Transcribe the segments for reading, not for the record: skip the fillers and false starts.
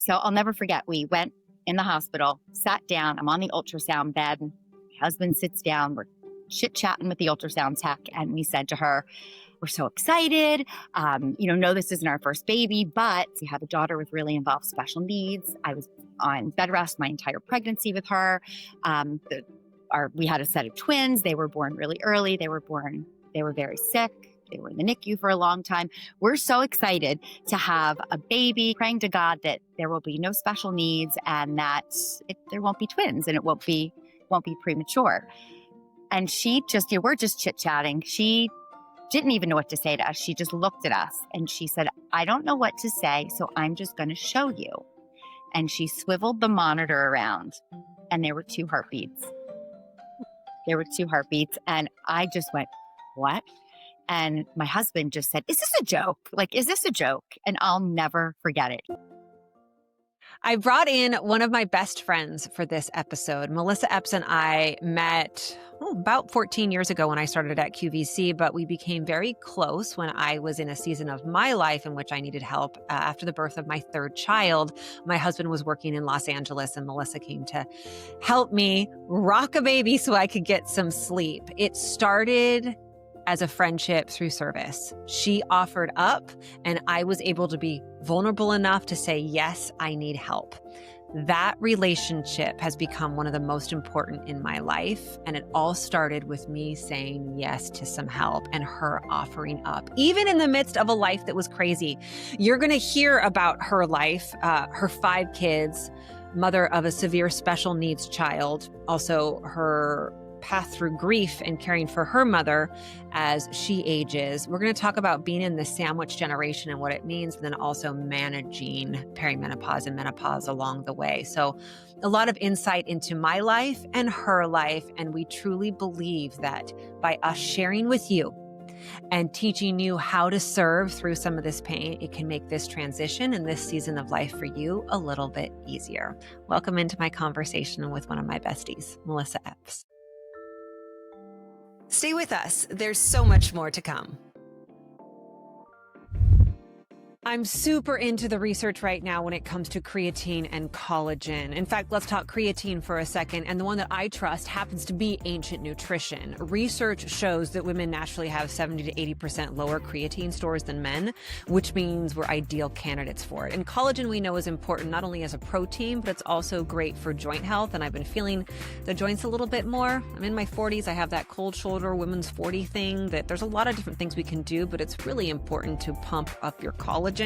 So I'll never forget, we went in the hospital, sat down, I'm on the ultrasound bed, my husband sits down, we're chit-chatting with the ultrasound tech, and we said to her, we're so excited. No, this isn't our first baby, but we have a daughter with really involved special needs. I was on bed rest my entire pregnancy with her. We had a set of twins. They were born really early. They were very sick. They were in the NICU for a long time. We're so excited to have a baby, praying to God that there will be no special needs and that there won't be twins and it won't be premature. And we're just chit-chatting. She didn't even know what to say to us. She just looked at us and she said, I don't know what to say, so I'm just going to show you. And she swiveled the monitor around and there were 2 heartbeats. And I just went, what? And my husband just said, is this a joke? Is this a joke? And I'll never forget it. I brought in one of my best friends for this episode. Melissa Epps and I met about 14 years ago when I started at QVC, but we became very close when I was in a season of my life in which I needed help. After the birth of my 3rd child, my husband was working in Los Angeles and Melissa came to help me rock a baby so I could get some sleep. It started as a friendship through service. She offered up and I was able to be vulnerable enough to say, yes, I need help. That relationship has become one of the most important in my life. And it all started with me saying yes to some help and her offering up, even in the midst of a life that was crazy. You're going to hear about her life, her 5 kids, mother of a severe special needs child, also her path through grief and caring for her mother as she ages. We're going to talk about being in the sandwich generation and what it means, and then also managing perimenopause and menopause along the way. So a lot of insight into my life and her life. And we truly believe that by us sharing with you and teaching you how to serve through some of this pain, it can make this transition and this season of life for you a little bit easier. Welcome into my conversation with one of my besties, Melissa Epps. Stay with us. There's so much more to come. I'm super into the research right now when it comes to creatine and collagen. In fact, let's talk creatine for a second. And the one that I trust happens to be Ancient Nutrition. Research shows that women naturally have 70 to 80% lower creatine stores than men, which means we're ideal candidates for it. And collagen we know is important not only as a protein, but it's also great for joint health. And I've been feeling the joints a little bit more. I'm in my 40s. I have that cold shoulder women's 40 thing that there's a lot of different things we can do, but it's really important to pump up your collagen.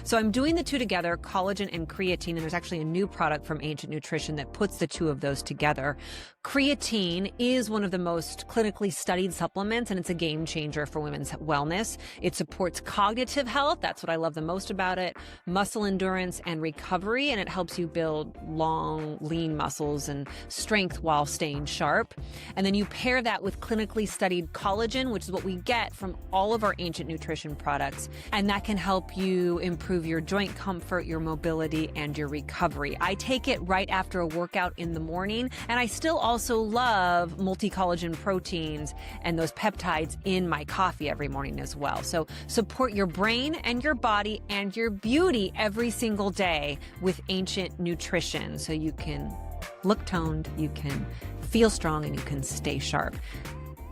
So I'm doing the 2 together, collagen and creatine, and there's actually a new product from Ancient Nutrition that puts the 2 of those together. Creatine is one of the most clinically studied supplements, and it's a game changer for women's wellness. It supports cognitive health. That's what I love the most about it. Muscle endurance and recovery, and it helps you build long, lean muscles and strength while staying sharp. And then you pair that with clinically studied collagen, which is what we get from all of our Ancient Nutrition products, and that can help you improve your joint comfort, your mobility, and your recovery. I take it right after a workout in the morning, and I still also love multi-collagen proteins and those peptides in my coffee every morning as well. So support your brain and your body and your beauty every single day with Ancient Nutrition so you can look toned, you can feel strong, and you can stay sharp.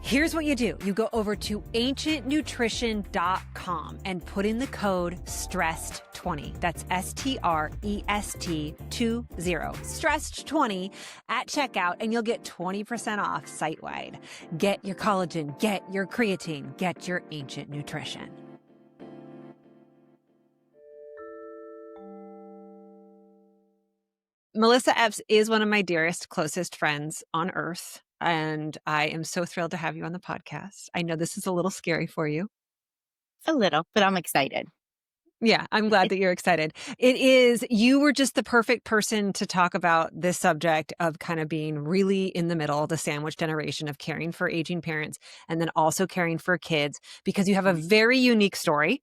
Here's what you do. You go over to ancientnutrition.com and put in the code StRest20. That's STREST20, StRest20 at checkout, and you'll get 20% off site-wide. Get your collagen, get your creatine, get your Ancient Nutrition. Melissa Epps is one of my dearest, closest friends on earth. And I am so thrilled to have you on the podcast. I know this is a little scary for you. A little, but I'm excited. Yeah, I'm glad that you're excited. You were just the perfect person to talk about this subject of kind of being really in the middle, the sandwich generation of caring for aging parents and then also caring for kids, because you have a very unique story.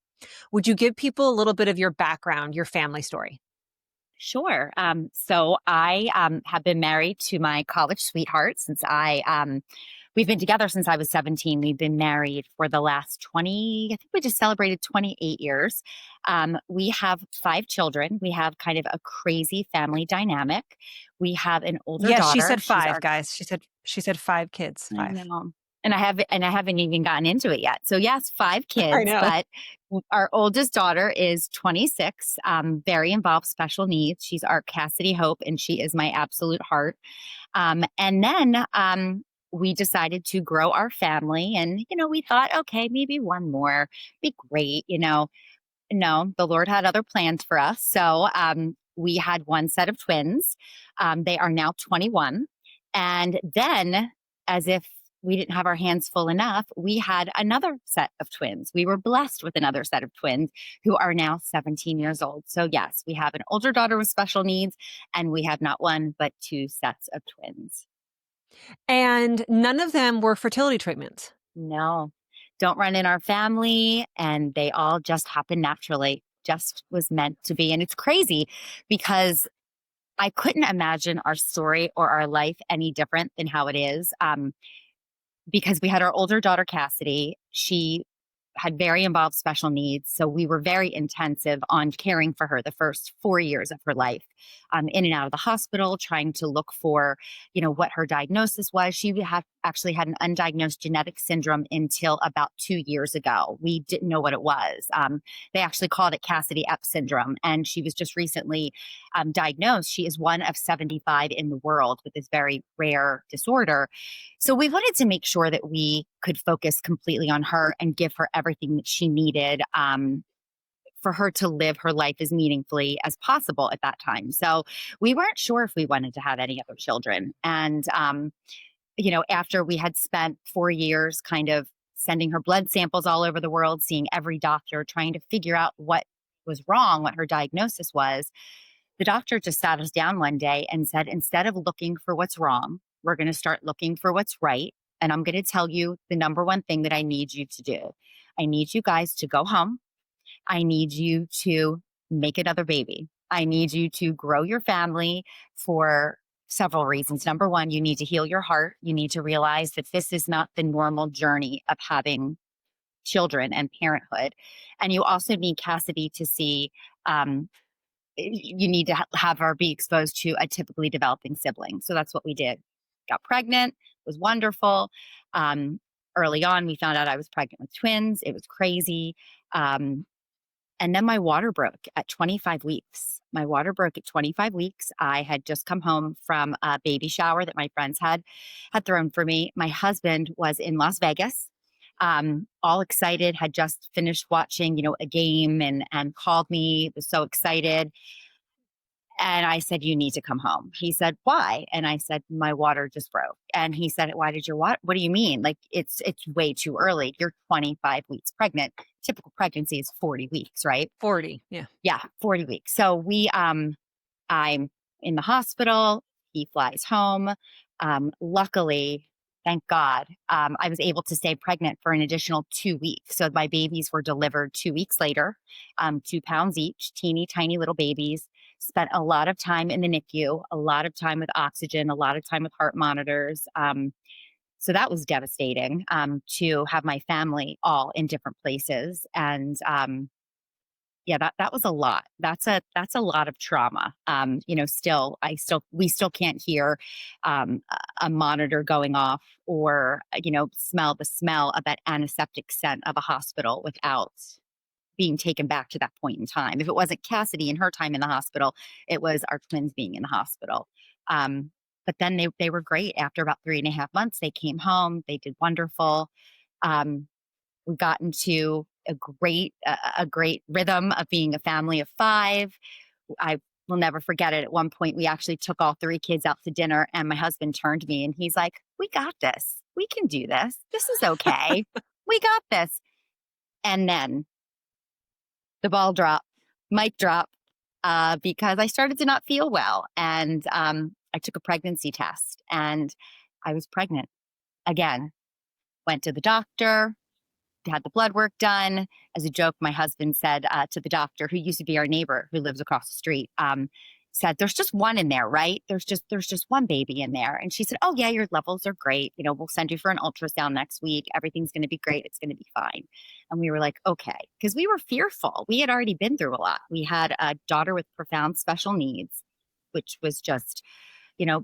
Would you give people a little bit of your background, your family story? Sure. So I have been married to my college sweetheart since we we've been together since I was 17. We've been married for the last 20, I think we just celebrated 28 years. We have 5 children. We have kind of a crazy family dynamic. We have an older Yes, she daughter. said She's 5, our, guys. She said 5 kids. I 5. know. And I haven't even gotten into it yet. So yes, 5 I kids, know. but our oldest daughter is 26, very involved, special needs. She's our Cassidy Hope, and she is my absolute heart. And then we decided to grow our family, and we thought, okay, maybe one more, be great. No, the Lord had other plans for us. So we had one set of twins. They are now 21. And then, as if we didn't have our hands full enough, we had another set of twins. We were blessed with another set of twins who are now 17 years old. So, yes, we have an older daughter with special needs, and we have not one, but 2 sets of twins. And none of them were fertility treatments. No, don't run in our family. And they all just happen naturally, just was meant to be. And it's crazy because I couldn't imagine our story or our life any different than how it is. Because we had our older daughter, Cassidy. She had very involved special needs. So we were very intensive on caring for her the first 4 years of her life, in and out of the hospital, trying to look for, what her diagnosis was. She actually had an undiagnosed genetic syndrome until about 2 years ago. We didn't know what it was. They actually called it Cassidy Epps syndrome. And she was just recently diagnosed. She is one of 75 in the world with this very rare disorder. So we wanted to make sure that we could focus completely on her and give her everything that she needed, for her to live her life as meaningfully as possible at that time. So we weren't sure if we wanted to have any other children. And, after we had spent 4 years kind of sending her blood samples all over the world, seeing every doctor, trying to figure out what was wrong, what her diagnosis was, the doctor just sat us down one day and said, instead of looking for what's wrong, we're going to start looking for what's right. And I'm going to tell you the number one thing that I need you to do. I need you guys to go home. I need you to make another baby. I need you to grow your family for several reasons. Number one, you need to heal your heart. You need to realize that this is not the normal journey of having children and parenthood. And you also need Cassidy to see, you need to have her be exposed to a typically developing sibling. So that's what we did. Got pregnant, was wonderful. Early on, we found out I was pregnant with twins. It was crazy. And then my water broke at 25 weeks. My water broke at 25 weeks. I had just come home from a baby shower that my friends had thrown for me. My husband was in Las Vegas, all excited, had just finished watching, a game and called me, was so excited. And I said, you need to come home. He said, why? And I said, my water just broke. And he said, why did your water? What do you mean? Like, it's way too early. You're 25 weeks pregnant. Typical pregnancy is 40 weeks, right? 40. Yeah. Yeah, 40 weeks. So I'm in the hospital. He flies home. Luckily, thank God, I was able to stay pregnant for an additional 2 weeks. So my babies were delivered 2 weeks later, 2 pounds each, teeny tiny little babies. Spent a lot of time in the NICU, a lot of time with oxygen, a lot of time with heart monitors. So that was devastating, to have my family all in different places. And yeah, that was a lot. That's a lot of trauma. We still can't hear a monitor going off or, smell the smell of that antiseptic scent of a hospital without being taken back to that point in time. If it wasn't Cassidy and her time in the hospital, it was our twins being in the hospital. But then they were great. After about 3.5 months, they came home. They did wonderful. We got into a great rhythm of being a family of 5. I will never forget it. At one point, we actually took all 3 kids out to dinner, and my husband turned to me and he's like, "We got this. We can do this. This is okay. We got this." And then the ball dropped, mic drop, because I started to not feel well. And I took a pregnancy test and I was pregnant again. Went to the doctor, had the blood work done. As a joke, my husband said to the doctor, who used to be our neighbor who lives across the street, said, "There's just one in there, right? There's just one baby in there." And she said, "Oh yeah, your levels are great. We'll send you for an ultrasound next week. Everything's going to be great. It's going to be fine." And we were like, "Okay," because we were fearful. We had already been through a lot. We had a daughter with profound special needs, which was just,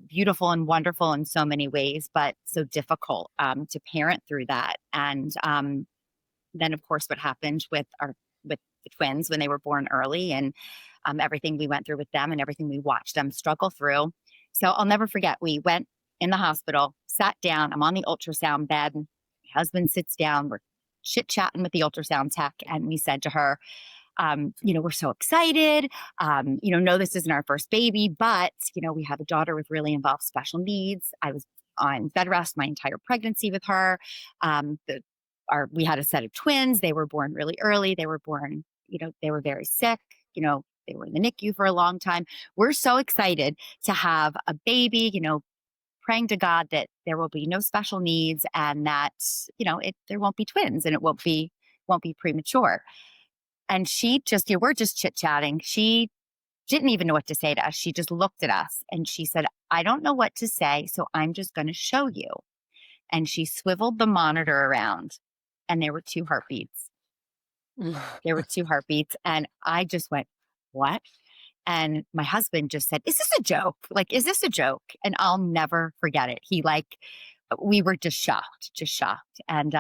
beautiful and wonderful in so many ways, but so difficult to parent through that. And then, of course, what happened with the twins when they were born early, and everything we went through with them and everything we watched them struggle through. So I'll never forget. We went in the hospital, sat down. I'm on the ultrasound bed. My husband sits down. We're chit chatting with the ultrasound tech, and we said to her, "We're so excited. No, this isn't our first baby, but, we have a daughter with really involved special needs. I was on bed rest my entire pregnancy with her. Um, the, we had a set of twins. They were born really early. They were born, they were very sick. They were in the NICU for a long time. We're so excited to have a baby, praying to God that there will be no special needs and that, there won't be twins and it won't be premature." And she just, we're just chit chatting. She didn't even know what to say to us. She just looked at us and she said, "I don't know what to say, so I'm just going to show you." And she swiveled the monitor around and there were two heartbeats. There were two heartbeats. And I just went, "What?" And my husband just said, "Is this a joke? Like, is this a joke?" And I'll never forget it. We were just shocked. And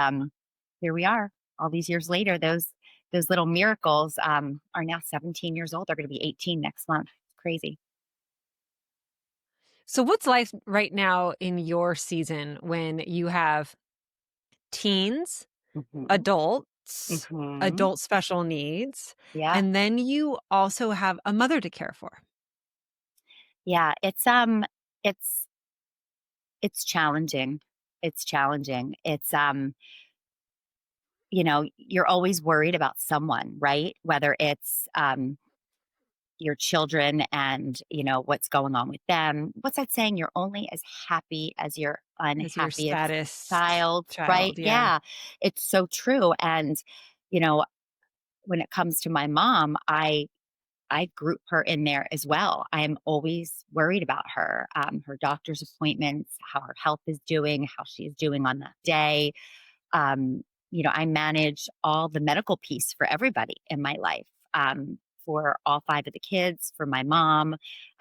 here we are all these years later. Those little miracles are now 17 years old. They're going to be 18 next month. It's crazy. So what's life right now in your season when you have teens, Hmm. adults, Hmm. adult special needs, Yeah. and then you also have a mother to care for? Yeah. It's it's challenging. It's challenging. You're always worried about someone, right? Whether it's your children and, what's going on with them. What's that saying? You're only as happy as your As your unhappiest saddest child, right? child, yeah. Yeah. It's so true. And, you know, when it comes to my mom, I group her in there as well. I am always worried about her doctor's appointments, how her health is doing, how she is doing on that day. Um, I manage all the medical piece for everybody in my life, for all five of the kids, for my mom.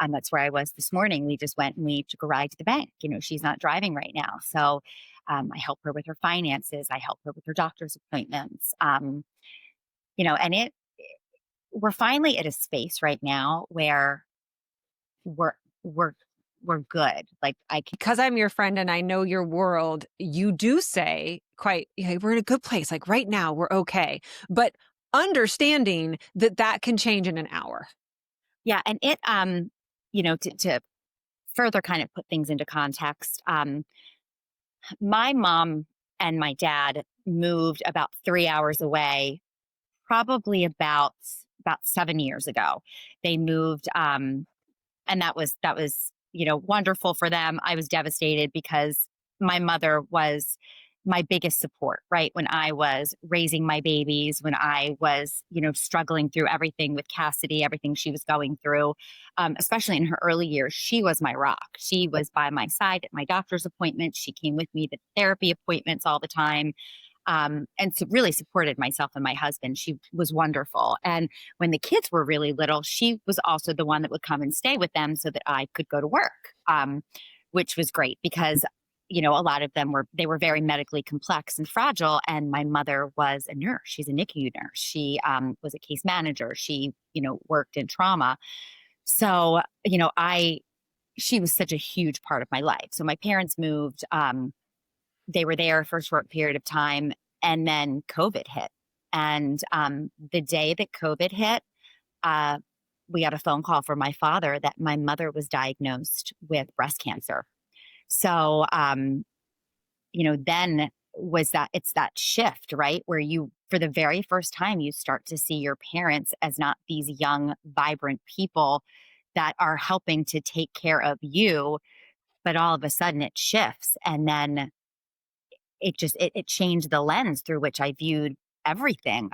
That's where I was this morning. We just went and we took a ride to the bank. She's not driving right now. So I help her with her finances. I help her with her doctor's appointments. And we're finally at a space right now where we're, we're, we're good. Like I can, Because I'm your friend and I know your world, you do say quite, "Yeah, we're in a good place. Like right now, we're okay." But understanding that that can change in an hour. yeah. And to further kind of put things into context, my mom and my dad moved about 3 hours away, probably about 7 years ago. They moved, and that was wonderful for them. I was devastated because my mother was my biggest support, right? When I was raising my babies, when I was struggling through everything with Cassidy, everything she was going through, especially in her early years, she was my rock. She was by my side at my doctor's appointments. She came with me to therapy appointments all the time, and so really supported myself and my husband. She was wonderful. And when the kids were really little, she was also the one that would come and stay with them so that I could go to work, which was great because a lot of them were very medically complex and fragile. And my mother was a nurse. She's a NICU nurse. She was a case manager. She worked in trauma. So she was such a huge part of my life. So my parents moved. They were there for a short period of time, and then COVID hit. And the day that COVID hit, uh, we got a phone call from my father that my mother was diagnosed with breast cancer. So, then it's that shift, right? Where for the very first time, you start to see your parents as not these young, vibrant people that are helping to take care of you, but all of a sudden it shifts. And then it changed the lens through which I viewed everything.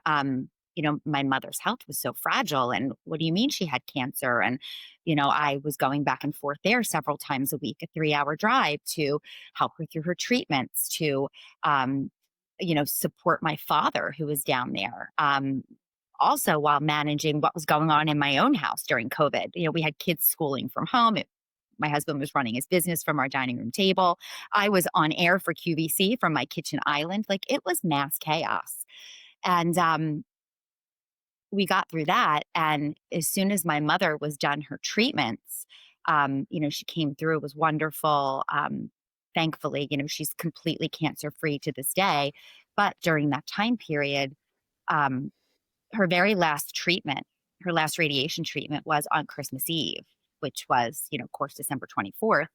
my mother's health was so fragile. And what do you mean she had cancer? And, I was going back and forth there several times a week, a 3-hour drive to help her through her treatments, to, um, support my father who was down there. Also, while managing what was going on in my own house during COVID, we had kids schooling from home. My husband was running his business from our dining room table. I was on air for QVC from my kitchen island. Like, it was mass chaos. And we got through that. And as soon as my mother was done her treatments, she came through. It was wonderful. Thankfully, she's completely cancer free to this day. But during that time period, um, her very last treatment, her last radiation treatment was on Christmas Eve, which was, of course, December 24th.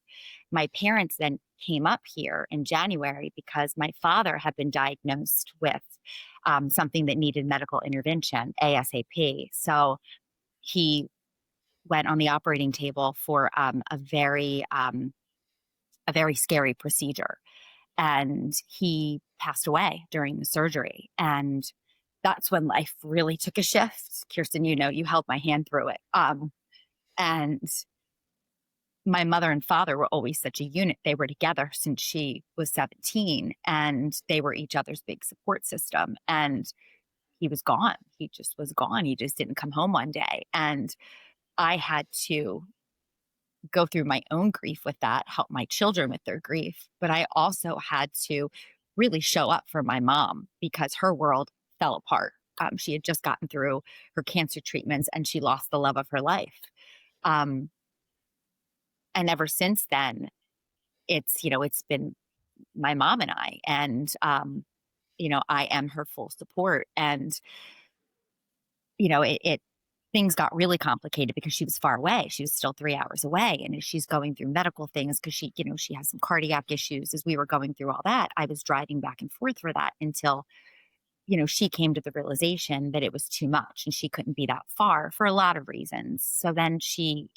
My parents then came up here in January because my father had been diagnosed with something that needed medical intervention ASAP. So he went on the operating table for a very scary procedure, and he passed away during the surgery. And that's when life really took a shift. Kirsten, you held my hand through it. And my mother and father were always such a unit. They were together since she was 17, and they were each other's big support system. And he was gone. He just was gone. He just didn't come home one day. And I had to go through my own grief with that, help my children with their grief. But I also had to really show up for my mom because her world fell apart. She had just gotten through her cancer treatments and she lost the love of her life. Um, and ever since then, it's been my mom and I, and, I am her full support. And, it things got really complicated because she was far away. She was still 3 hours away. And as she's going through medical things, because she has some cardiac issues, as we were going through all that, I was driving back and forth for that until, she came to the realization that it was too much and she couldn't be that far for a lot of reasons. So then she,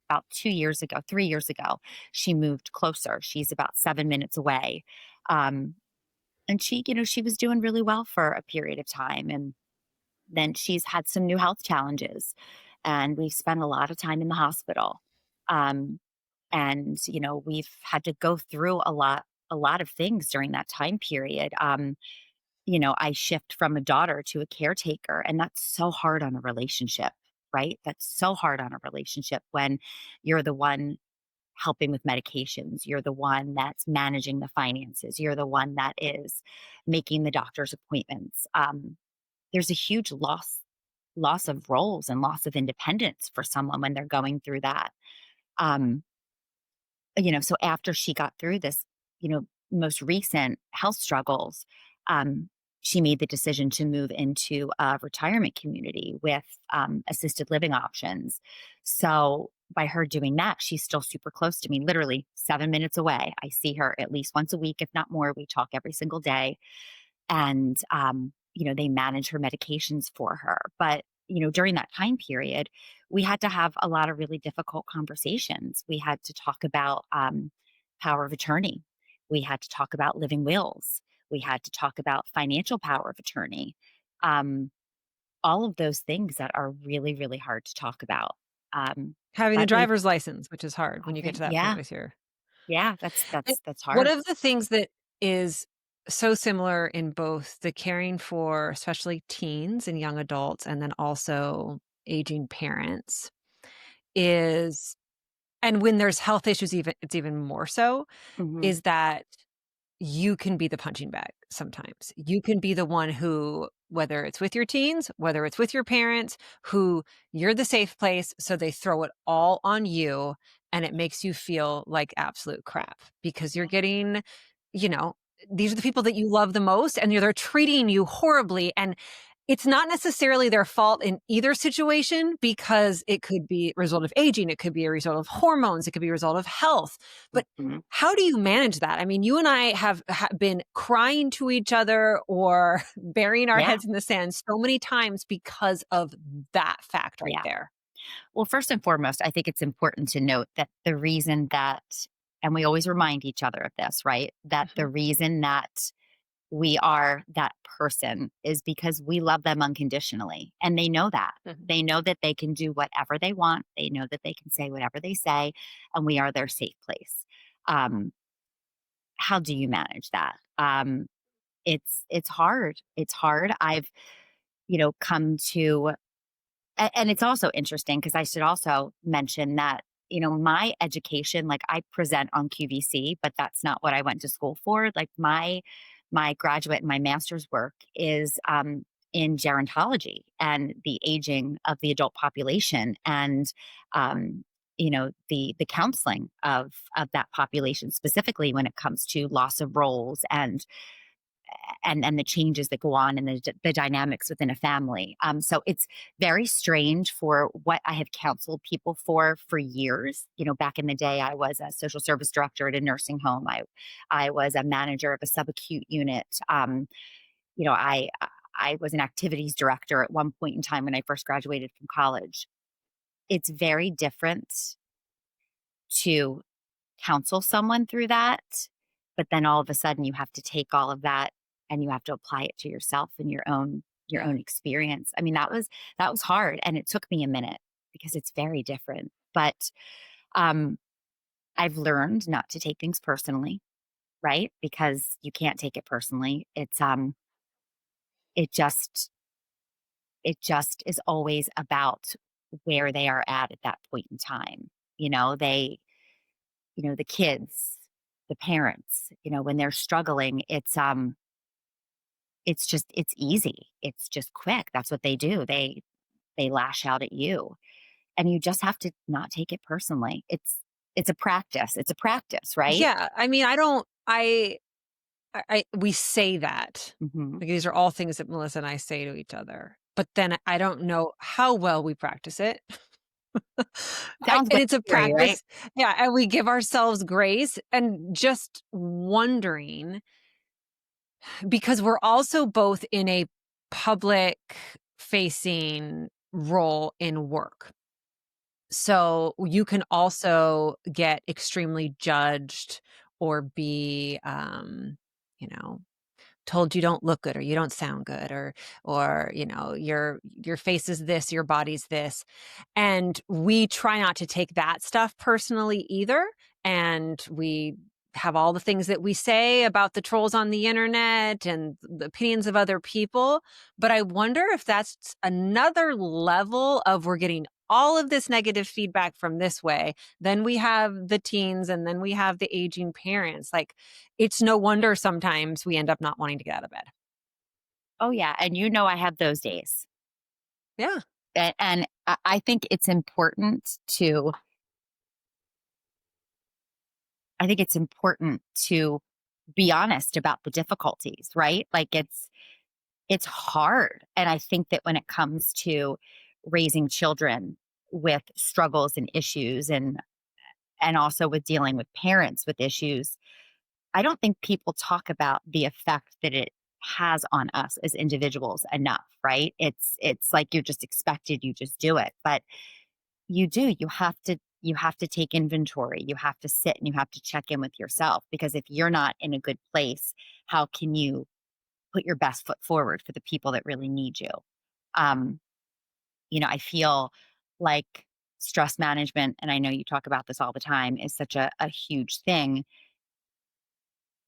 about 2 years ago, 3 years ago, she moved closer. She's about 7 minutes away. And she was doing really well for a period of time. And then she's had some new health challenges, and we've spent a lot of time in the hospital. Um, and we've had to go through a lot of things during that time period. I shift from a daughter to a caretaker, and that's so hard on a relationship, right? That's so hard on a relationship when you're the one helping with medications, you're the one that's managing the finances, you're the one that is making the doctor's appointments. There's a huge loss of roles and loss of independence for someone when they're going through that. Um, so after she got through this, most recent health struggles, um, she made the decision to move into a retirement community with assisted living options. So by her doing that, she's still super close to me, literally 7 minutes away. I see her at least once a week, if not more. We talk every single day. And, they manage her medications for her. But, during that time period, we had to have a lot of really difficult conversations. We had to talk about power of attorney. We had to talk about living wills. We had to talk about financial power of attorney. Um, all of those things that are really, really hard to talk about. Having the But we, driver's license, which is hard when you get to that point yeah, with your. yeah, that's And that's that's one hard. of the things that is so similar in both the caring for especially teens and young adults and then also aging parents is, and when there's health issues, it's even more so, Hmm. is that you can be the punching bag sometimes. You can be the one who, whether it's with your teens, whether it's with your parents, who you're the safe place, so they throw it all on you and it makes you feel like absolute crap because you're getting, you know, these are the people that you love the most and they're treating you horribly. And it's not necessarily their fault in either situation because it could be a result of aging, it could be a result of hormones, it could be a result of health. But Hmm. how do you manage that? I mean, you and I have been crying to each other or burying our Yeah, heads in the sand so many times because of that fact right yeah. there. Well, first and foremost, I think it's important to note that the reason that, and we always remind each other of this, right? That the Mhm. reason that we are that person is because we love them unconditionally. And they know that. Mhm. They know that they can do whatever they want. They know that they can say whatever they say, and we are their safe place. Um, how do you manage that? It's hard. It's hard. I've, come to and it's also interesting because I should also mention that, my education, like I present on QVC, but that's not what I went to school for. Like my graduate and my master's work is in gerontology and the aging of the adult population and the counseling of that population, specifically when it comes to loss of roles and the changes that go on and the dynamics within a family. So it's very strange for what I have counseled people for years. Back in the day, I was a social service director at a nursing home. I was a manager of a subacute unit. You know, I I was an activities director at one point in time when I first graduated from college. It's very different to counsel someone through that, but then all of a sudden you have to take all of that and you have to apply it to yourself and your Yeah. own experience. I mean, that was hard and it took me a minute because it's very different. But um I've learned not to take things personally, right? Because you can't take it personally. It just it just is always about where they are at that point in time. They the kids, the parents, when they're struggling, it's easy. It's just quick. That's what they do. They lash out at you. And you just have to not take it personally. It's a practice. It's a practice, right? Yeah, I mean, I don't I we say that. Mhm. Like, these are all things that Melissa and I say to each other, but then I don't know how well we practice it. Sounds And way it's a scary, right? practice. Yeah, and we give ourselves grace and just wondering because we're also both in a public facing role in work. So you can also get extremely judged or be, you know, told you don't look good or you don't sound good or your face is this, your body's this. And we try not to take that stuff personally either. And we have all the things that we say about the trolls on the internet and the opinions of other people. But I wonder if that's another level of we're getting all of this negative feedback from this way. Then we have the teens and then we have the aging parents. Like, it's no wonder sometimes we end up not wanting to get out of bed. Oh yeah, and I have those days. Yeah. And I think it's important to I think it's important to be honest about the difficulties, right? Like it's hard. And I think that when it comes to raising children with struggles and issues and also with dealing with parents with issues, I don't think people talk about the effect that it has on us as individuals enough, right? It's like you're just expected, you just do it. But you have to take inventory. You have to sit and you have to check in with yourself because if you're not in a good place, how can you put your best foot forward for the people that really need you? Um, I feel like stress management, and I know you talk about this all the time, is such a huge thing.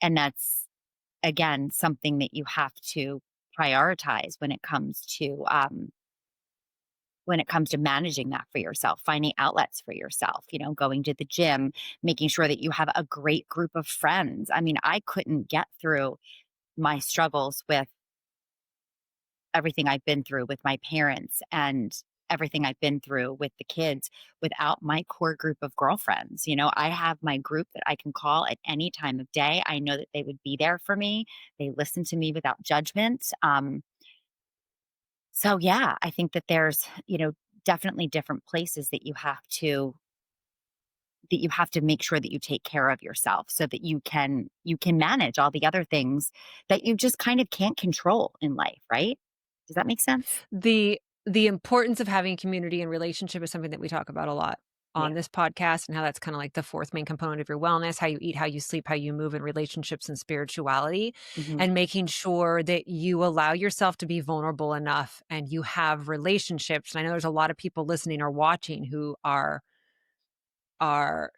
And that's, again, something that you have to prioritize when it comes to managing that for yourself, finding outlets for yourself, going to the gym, making sure that you have a great group of friends. I mean, I couldn't get through my struggles with everything I've been through with my parents and everything I've been through with the kids without my core group of girlfriends. I have my group that I can call at any time of day. I know that they would be there for me. They listen to me without judgment. So yeah, I think that there's, definitely different places that you have to make sure that you take care of yourself so that you can manage all the other things that you just kind of can't control in life, right? Does that make sense? The importance of having community and relationship is something that we talk about a lot. on this podcast and how that's kind of like the fourth main component of your wellness, how you eat, how you sleep, how you move in relationships and spirituality, Mhm. and making sure that you allow yourself to be vulnerable enough and you have relationships. And I know there's a lot of people listening or watching who are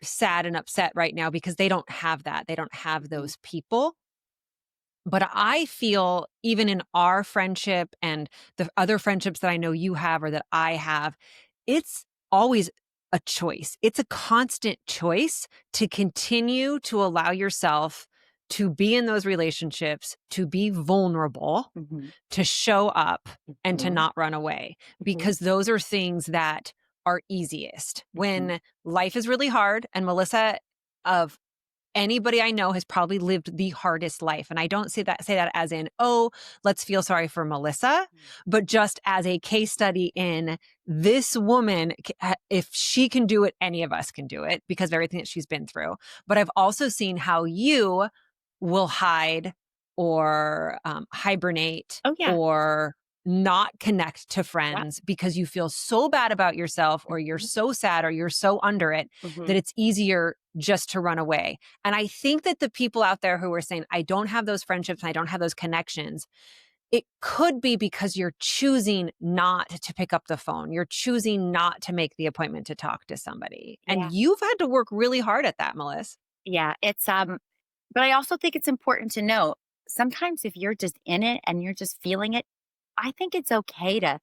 sad and upset right now because they don't have that. They don't have Mhm. those people. But I feel even in our friendship and the other friendships that I know you have or that I have, it's always a choice. It's a constant choice to continue to allow yourself to be in those relationships, to be vulnerable, Mhm. to show up, and to Mhm. not run away, Mhm. because those are things that are easiest. Mhm. When life is really hard, and Melissa, of anybody I know, has probably lived the hardest life. And I don't say that as in, oh, let's feel sorry for Melissa, but just as a case study in this woman, if she can do it, any of us can do it because of everything that she's been through. But I've also seen how you will hide or hibernate Oh, yeah. or not connect to Yep. friends because you feel so bad about yourself or you're Mhm. so sad or you're so under it that Mhm. it's easier just to run away. And I think that the people out there who are saying, I don't have those friendships, and I don't have those connections, it could be because you're choosing not to pick up the phone. You're choosing not to make the appointment to talk to somebody. And Yeah. you've had to work really hard at that, Melissa. Yeah. But I also think it's important to know sometimes if you're just in it and you're just feeling it, I think it's okay to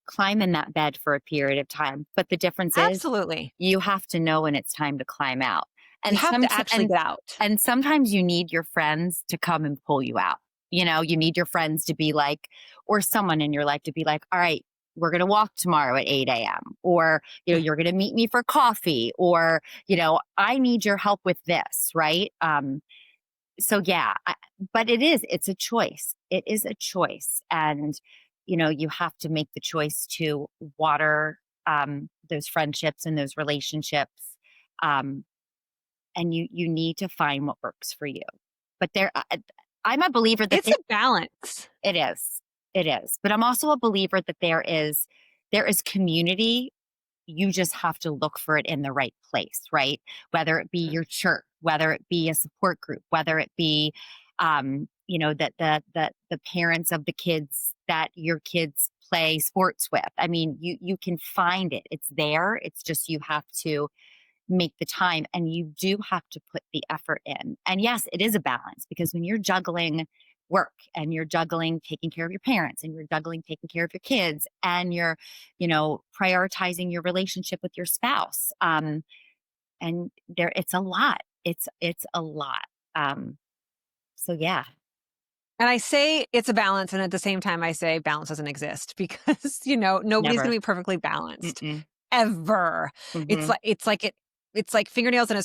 climb in that bed for a period of time. But the difference is Absolutely. you have to know when it's time to climb out. You And have to actually get out. and sometimes you need your friends to come and pull you out. You need your friends to be like, or someone in your life to be like, all right, we're going to walk tomorrow at 8 a.m. Or, you're going to meet me for coffee, or, I need your help with this. Right. So yeah, but it's a choice. It is a choice. And, you have to make the choice to water those friendships and those relationships. Um, and you need to find what works for you. But I'm a believer that It's a balance. it is, it is. But I'm also a believer that there is community. You just have to look for it in the right place, right? Whether it be your church, whether it be a support group, whether it be, that the parents of the kids that your kids play sports with. I mean, you can find it. It's there. It's just you have to make the time, and you do have to put the effort in. And yes, it is a balance, because when you're juggling work and you're juggling taking care of your parents and you're juggling taking care of your kids and you're, prioritizing your relationship with your spouse. And it's a lot. It's a lot. Um, so yeah, And I say it's a balance. And at the same time, I say balance doesn't exist because, nobody's going never. to be perfectly balanced Mm-mm. ever. It's Hmm. like, it's like fingernails on a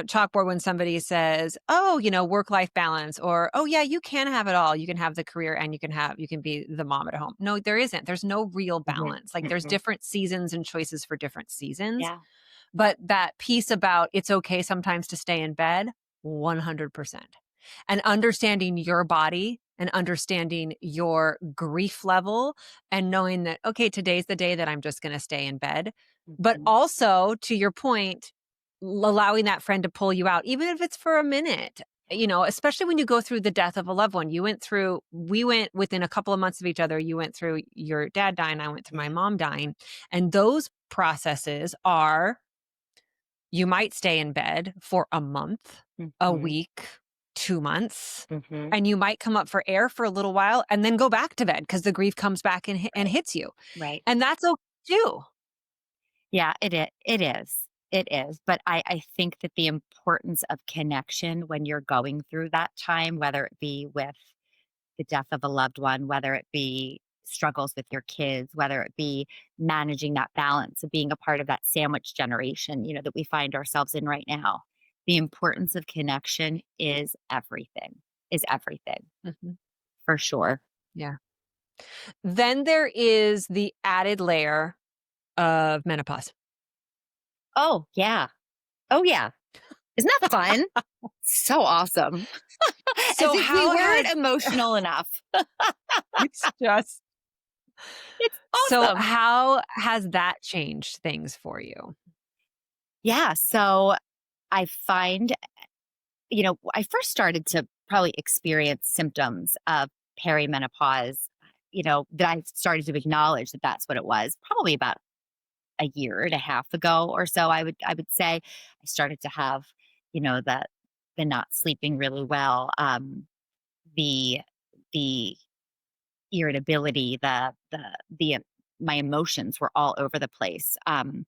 chalkboard when somebody says, oh, work-life balance, or, oh yeah, you can have it all. You can have the career and you can be the mom at home. No, there isn't. There's no real Hmm. balance. Like there's Hmm. different seasons and choices for different seasons. Yeah. But that piece about it's okay sometimes to stay in bed, 100%. And understanding your body and understanding your grief level and knowing that, okay, today's the day that I'm just going to stay in bed. But Hmm. also, to your point, allowing that friend to pull you out, even if it's for a minute. Especially when you go through the death of a loved one. We went within a couple of months of each other. You went through your dad dying, I went through my Yeah. mom dying. And those processes are, you might stay in bed for a month, a Hmm. week, 2 months, Hmm. and you might come up for air for a little while and then go back to bed because the grief comes back and Right. hits you. Right. And that's okay too. Yeah, it is. It is. But I think that the importance of connection when you're going through that time, whether it be with the death of a loved one, whether it be struggles with your kids, whether it be managing that balance of being a part of that sandwich generation, that we find ourselves in right now. The importance of connection is everything Mhm. for sure. Yeah. Then there is the added layer of menopause. Oh, yeah. Oh, yeah. Isn't that fun? So awesome. As So if we how weren't has emotional enough. it's just It's so awesome. how has that changed things for you? Yeah. So I find, I first started to probably experience symptoms of perimenopause, that I started to acknowledge that that's what it was, probably about a year and a half ago or so. I would say I started to have, the not sleeping really well, the the irritability, the my emotions were all over the place. And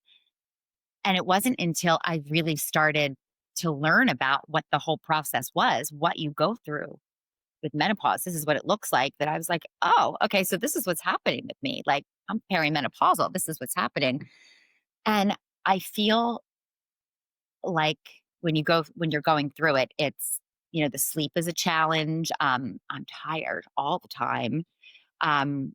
it wasn't until I really started to learn about what the whole process was, what you go through with menopause. This is what it looks like, that I was like, oh, okay, so this is what's happening with me. Like, I'm perimenopausal. This is what's happening. And I feel like when you're going through it, it's, the sleep is a challenge. I'm tired all the time. Um,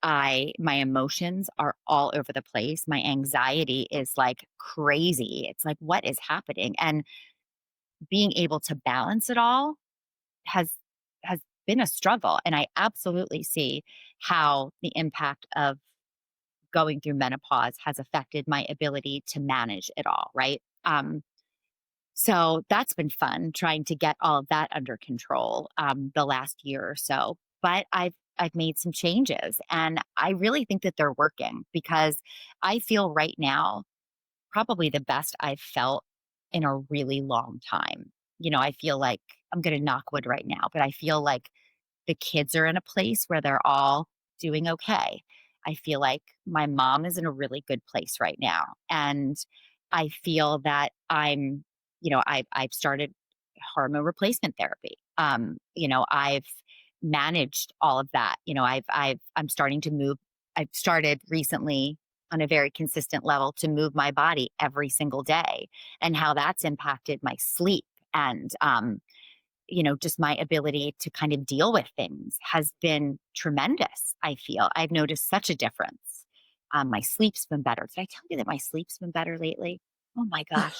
my emotions are all over the place. My anxiety is like crazy. It's like, what is happening? And being able to balance it all has has been a struggle. And I absolutely see how the impact of going through menopause has affected my ability to manage it all, right? So that's been fun trying to get all of that under control, the last year or so. But I've made some changes, and I really think that they're working, because I feel right now probably the best I've felt in a really long time. I feel like, I'm going to knock wood right now, but I feel like the kids are in a place where they're all doing okay. I feel like my mom is in a really good place right now. And I feel that I've started hormone replacement therapy. I've managed all of that. I'm starting to move. I've started recently on a very consistent level to move my body every single day, and how that's impacted my sleep, and just my ability to kind of deal with things has been tremendous. I feel I've noticed such a difference. My sleep's been better. Did I tell you that my sleep's been better lately? Oh my gosh.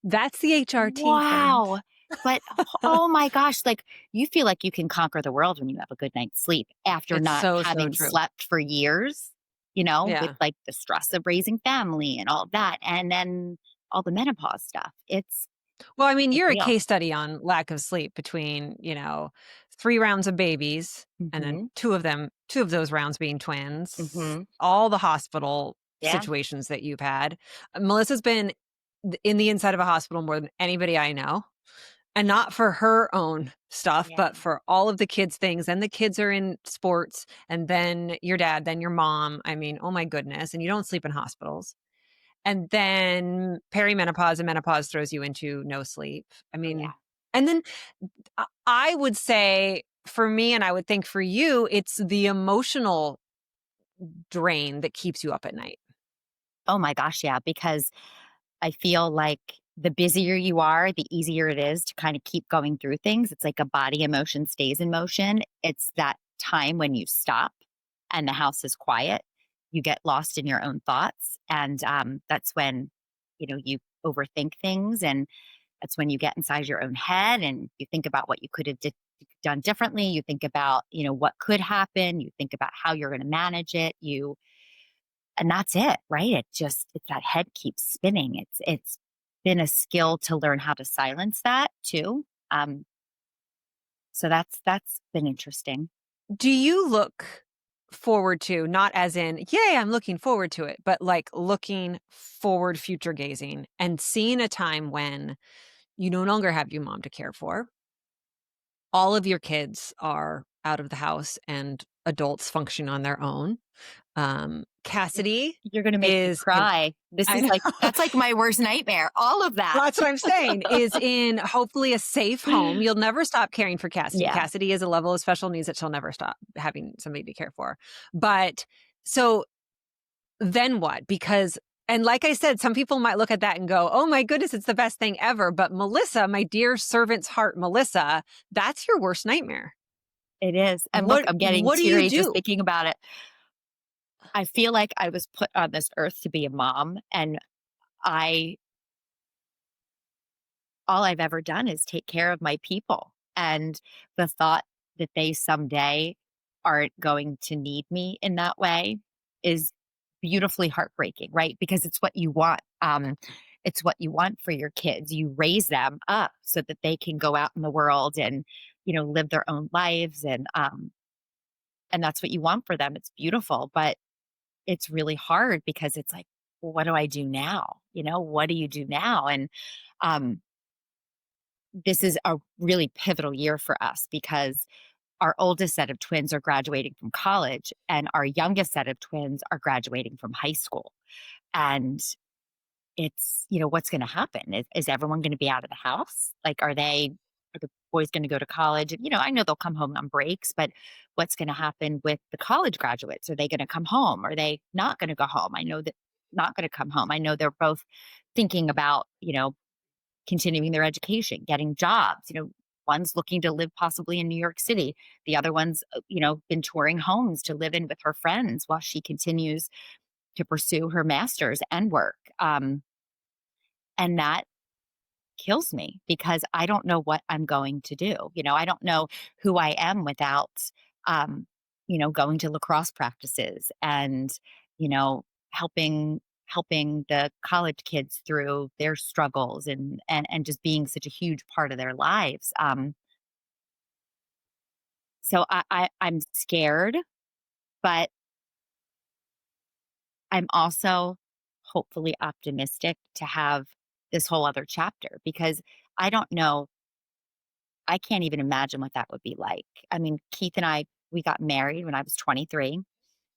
That's the HRT, friends. Wow. But oh my gosh, like, you feel like you can conquer the world when you have a good night's sleep after It's not so, so having true. slept for years, with Yeah. like the stress of raising family and all of that. And then all the menopause stuff. It's Well, I mean, a you're a deal. case study on lack of sleep between, 3 rounds of babies and then Hmm. 2 of those rounds being twins, Hmm. all the hospital Yeah. situations that you've had. Melissa's been in the inside of a hospital more than anybody I know, and not for her own stuff, Yeah. but for all of the kids' things, and the kids are in sports, and then your dad, then your mom. I mean, oh my goodness, and you don't sleep in hospitals. And then perimenopause and menopause throws you into no sleep. I Oh yeah. mean, and then I would say for me, and I would think for you, it's the emotional drain that keeps you up at night. Oh my gosh, yeah, because I feel like the busier you are, the easier it is to kind of keep going through things. It's like a body emotion stays in motion. It's that time when you stop and the house is quiet. You get lost in your own thoughts. And that's when, you overthink things. And that's when you get inside your own head and you think about what you could have done differently. You think about, what could happen. You think about how you're going to manage it. And that's it, right? It's that head keeps spinning. It's been a skill to learn how to silence that too. Um, so that's been interesting. Do you look forward to, not as in, yay, I'm looking forward to it, but like looking forward, future gazing, and seeing a time when you no longer have your mom to care for? All of your kids are out of the house and adults functioning on their own. You're, Cassidy you're gonna make me is in cry. This I is know. like that's like my worst nightmare. All of that. Well, that's what I'm saying, is in hopefully a safe home. You'll never stop caring for Cassidy. Yeah, Cassidy is a level of special needs that she'll never stop having somebody to care for. But so then what? Because and like I said, some people might look at that and go, "Oh my goodness, it's the best thing ever." But Melissa, my dear servant's heart, Melissa, that's your worst nightmare. it is. And look, What I'm getting what do you teary just do? thinking about it. I feel like I was put on this earth to be a mom, and I all I've ever done is take care of my people. And the thought that they someday aren't going to need me in that way is beautifully heartbreaking, right? Because it's what you want. it's what you want for your kids. You raise them up so that they can go out in the world and, live their own lives. And that's what you want for them. It's beautiful, but it's really hard because it's like, well, what do I do now? What do you do now? And um, this is a really pivotal year for us because our oldest set of twins are graduating from college and our youngest set of twins are graduating from high school. And it's, what's going to happen? Is everyone going to be out of the house? Like, are the boys going to go to college? And, I know they'll come home on breaks, but what's going to happen with the college graduates? Are they going to come home? Are they not going to go home? I know that not going to come home. I know they're both thinking about, continuing their education, getting jobs. One's looking to live possibly in New York City. The other one's, been touring homes to live in with her friends while she continues to pursue her master's and work. And that kills me because I don't know what I'm going to do. I don't know who I am without, um, going to lacrosse practices and, you know, helping the college kids through their struggles and just being such a huge part of their lives. So I'm scared, but I'm also hopefully optimistic to have this whole other chapter because I don't know. I can't even imagine what that would be like. I mean, Keith and I, we got married when I was 23.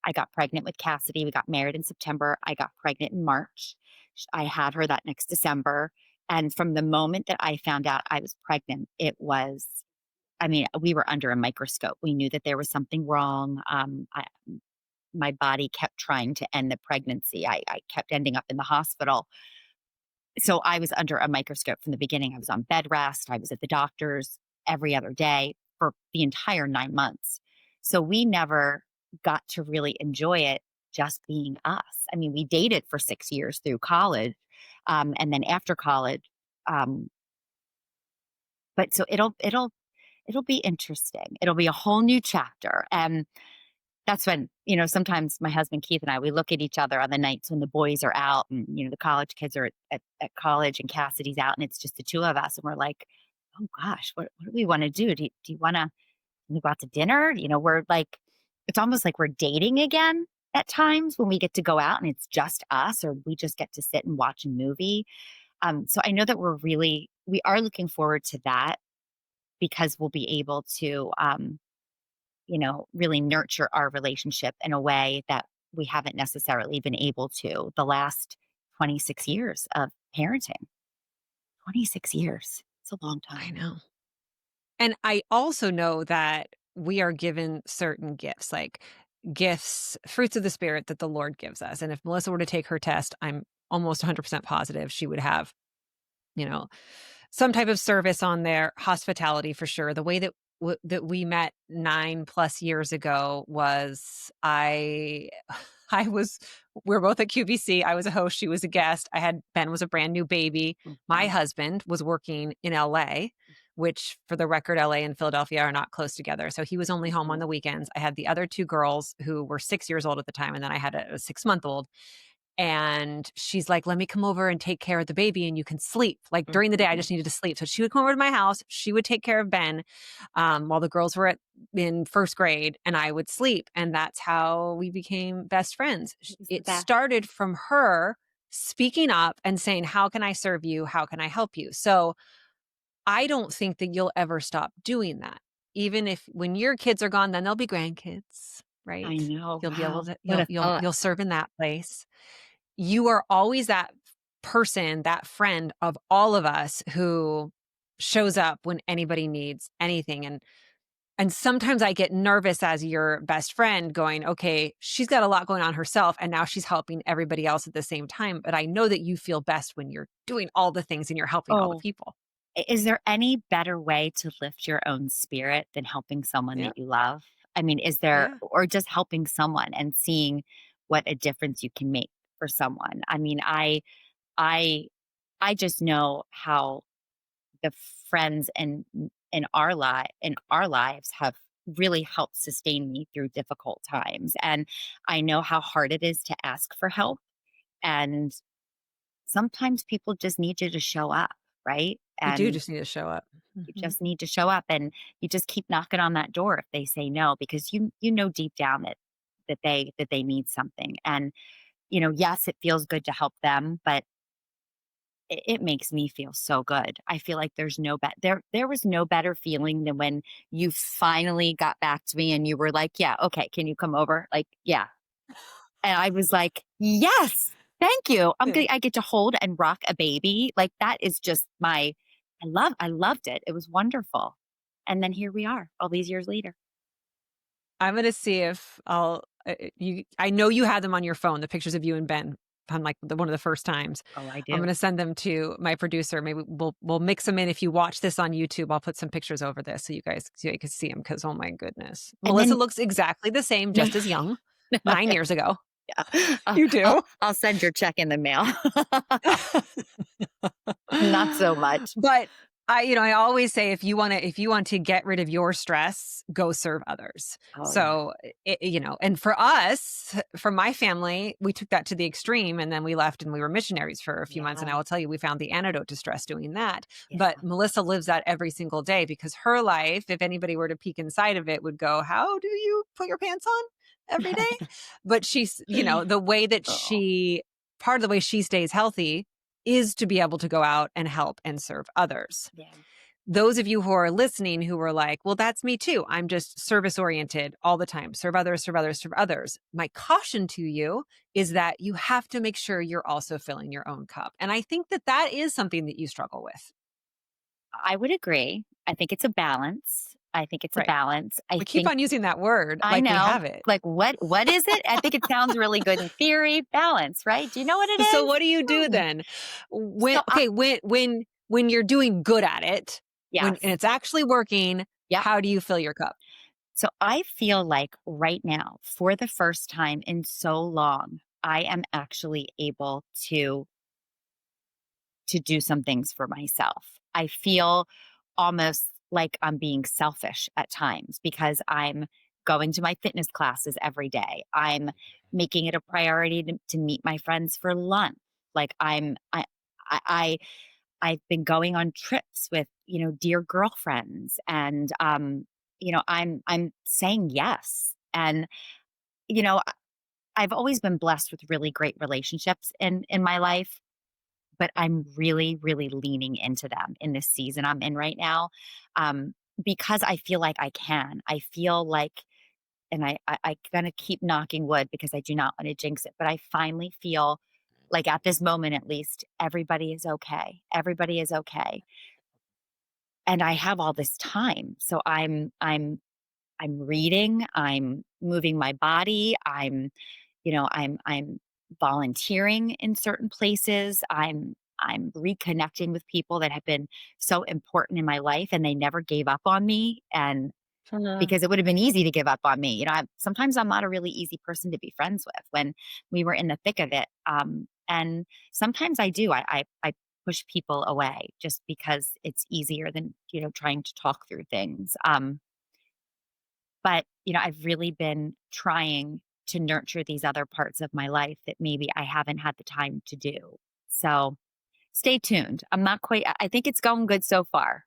I got pregnant with Cassidy. We got married in September. I got pregnant in March. I had her that next December. And from the moment that I found out I was pregnant, it was, I mean, we were under a microscope. We knew that there was something wrong. My body kept trying to end the pregnancy. I kept ending up in the hospital. So I was under a microscope from the beginning. I was on bed rest. I was at the doctor's every other day for the entire 9 months. So we never got to really enjoy it just being us. I mean, we dated for 6 years through college. And then after college, um, but so it'll be interesting. It'll be a whole new chapter. And that's when, sometimes my husband Keith and I, we look at each other on the nights when the boys are out and, the college kids are at college and Cassidy's out and it's just the two of us. And we're like, oh gosh, what do we want to do? Do you want to go out to dinner? We're like, it's almost like we're dating again at times when we get to go out and it's just us or we just get to sit and watch a movie. So I know that we are looking forward to that because we'll be able to, really nurture our relationship in a way that we haven't necessarily been able to the last 26 years of parenting. 26 years. It's a long I time. know. And I also know that we are given certain gifts, like gifts, fruits of the spirit that the Lord gives us. And if Melissa were to take her test, I'm almost 100% positive she would have, you know, some type of service on there, hospitality for sure. The way that that we met 9+ years ago was I was we were both at QVC. I was a host, she was a guest. Ben was a brand new baby. My Mhm. husband was working in LA, which for the record, LA and Philadelphia are not close together. So he was only home on Mhm. the weekends. I had the other two girls who were 6 years old at the time, and then I had a 6-month-old. And she's like, let me come over and take care of the baby and you can sleep. Like during the day, I Mhm. just needed to sleep. So she would come over to my house. She would take care of Ben while the girls were in first grade and I would sleep. And that's how we became best friends. It was the It best. started from her speaking up and saying, how can I serve you? How can I help you? So I don't think that you'll ever stop doing that. Even if when your kids are gone, then there'll be grandkids, I right? know. You'll be able Wow. to, What a thought. you'll serve in that place. You are always that person, that friend of all of us who shows up when anybody needs anything. And sometimes I get nervous as your best friend going, okay, she's got a lot going on herself and now she's helping everybody else at the same time. But I know that you feel best when you're doing all the things and you're helping all the Oh, people. is there any better way to lift your own spirit than helping someone Yeah. that you love? I mean, is there, Yeah. or just helping someone and seeing what a difference you can make for someone? I mean, I, I just know how the friends in our lives have really helped sustain me through difficult times, and I know how hard it is to ask for help, and sometimes people just need you to show up, right? You do And just need to show up. you Mhm. just need to show up, and you just keep knocking on that door if they say no, because you know deep down that they need something. And yes, it feels good to help them, but it makes me feel so good. I feel like there's no there was no better feeling than when you finally got back to me and you were like, "Yeah, okay, can you come over?" Like, "Yeah." And I was like, "Yes, thank you. Yeah. I get to hold and rock a baby." Like, that is just I loved it. It was wonderful. And then here we are all these years later. I'm gonna see if I'll you I know you had them on your phone, the pictures of you and Ben on, like, one of the first times. Oh, I I'm do. gonna send them to my producer. Maybe we'll mix them in. If you watch this on YouTube, I'll put some pictures over this so you can see them. Because oh my goodness. And Melissa then looks exactly the same, just as young, 9 years ago. yeah. You do? I'll send your check in the mail. Not so much. But I always say if you want to get rid of your stress, go serve others. Oh, yeah. So, and for us, for my family, we took that to the extreme and then we left and we were missionaries for a few months. And I Yeah. will tell you, we found the antidote to stress doing that. But Yeah. Melissa lives that every single day because her life, if anybody were to peek inside of it, would go, how do you put your pants on every day? But she's, the way that Oh, part of the way she stays healthy is to be able to go out and help and serve others. yeah. Those of you who are listening who are like, well, that's me too. I'm just service oriented all the time. Serve others, serve others, serve others. My caution to you is that you have to make sure you're also filling your own cup. And I think that that is something that you struggle with. I would agree. I think it's a balance. I think it's a Right. balance. I We keep think on using that word I like we know. have it. Like, what is it? I think it sounds really good in theory. Balance, right? Do you know what it So is? what do you do Hmm. then? So When you're doing good at it, and yes. it's actually working, Yep. how do you fill your cup? So I feel like right now, for the first time in so long, I am actually able to do some things for myself. I feel almost like I'm being selfish at times because I'm going to my fitness classes every day. I'm making it a priority to meet my friends for lunch. Like I I've been going on trips with, dear girlfriends, and I'm saying yes. And you know, I- I've always been blessed with really great relationships in my life, but I'm really, really leaning into them in this season I'm in right now, because I feel like I can. I feel like, and I gonna keep knocking wood because I do not want to jinx it, but I finally feel like at this moment, at least, everybody is okay. Everybody is okay, and I have all this time, so I'm reading, I'm moving my body, I'm volunteering in certain places. I'm reconnecting with people that have been so important in my life and they never gave up on me, and Mhm. because it would have been easy to give up on me. Sometimes I'm not a really easy person to be friends with when we were in the thick of it. And sometimes I do. I push people away just because it's easier than trying to talk through things. But, I've really been trying to nurture these other parts of my life that maybe I haven't had the time to do. So stay tuned. I'm not quite, I think it's going good so far.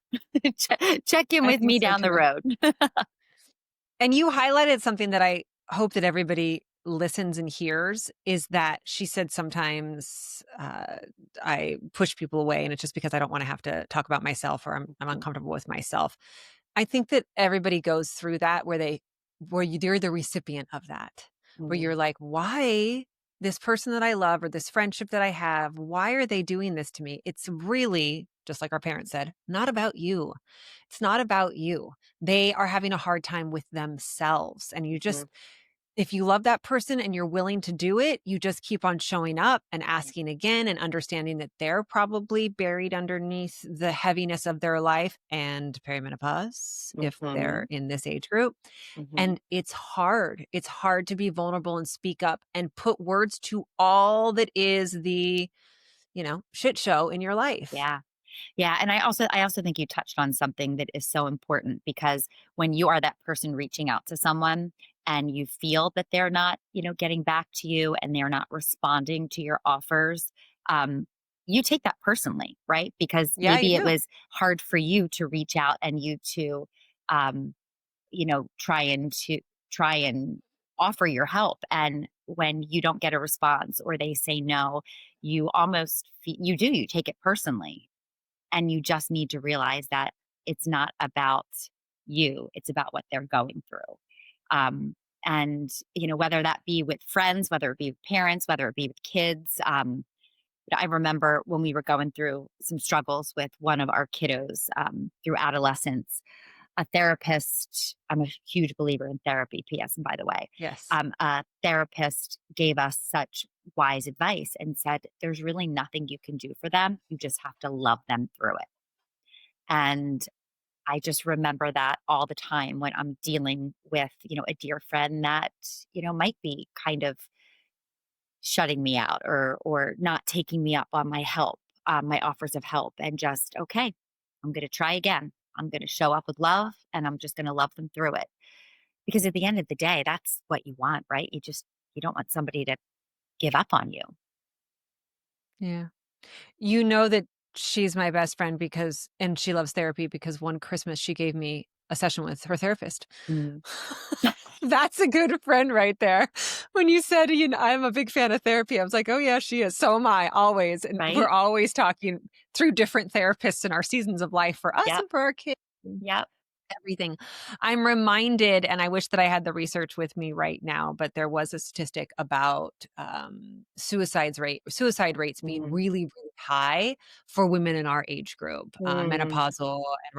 Check in I with think me so down the too. road. And you highlighted something that I hope that everybody listens and hears is that she said sometimes I push people away and it's just because I don't want to have to talk about myself or I'm uncomfortable with myself. I think that everybody goes through that they're the recipient of that, where you're Mhm. like, why this person that I love or this friendship that I have, why are they doing this to me? It's really, just like our parents said, not about you. It's not about you. They are having a hard time with themselves. And Mhm. if you love that person and you're willing to do it, you just keep on showing up and Yeah. asking again and understanding that they're probably buried underneath the heaviness of their life and perimenopause if they're Mhm. in this age group. Mhm. And it's hard. It's hard to be vulnerable and speak up and put words to all that is the, shit show in your life. Yeah. Yeah, and I also think you touched on something that is so important, because when you are that person reaching out to someone and you feel that they're not, getting back to you and they're not responding to your offers, um, you take that personally, right? Because Yeah, you maybe it do. was hard for you to reach out and you to, um, try and offer your help. And when you don't get a response or they say no, you almost, you take it personally. And you just need to realize that it's not about you, it's about what they're going through. Um, and, whether that be with friends, whether it be with parents, whether it be with kids. I remember when we were going through some struggles with one of our kiddos through adolescence, a therapist, I'm a huge believer in therapy, PS, and by the way, Yes. a therapist gave us such wise advice and said, there's really nothing you can do for them. You just have to love them through it. And I just remember that all the time when I'm dealing with, a dear friend that, might be kind of shutting me out or not taking me up on my help, my offers of help, and just, okay, I'm going to try again. I'm going to show up with love and I'm just going to love them through it. Because at the end of the day, that's what you want, right? You don't want somebody to give up on you. Yeah. You know that she's my best friend because and she loves therapy because one Christmas she gave me a session with her therapist. Mm, That's a good friend right there. When you said, I'm a big fan of therapy, I was like, oh yeah, she is. So am I always. And we're right? always talking through different therapists in our seasons of life for us Yep. and for our kids. Yep. Everything. I'm reminded, and I wish that I had the research with me right now, but there was a statistic about suicide rates being Mm, really, really high for women in our age group, mm, menopausal and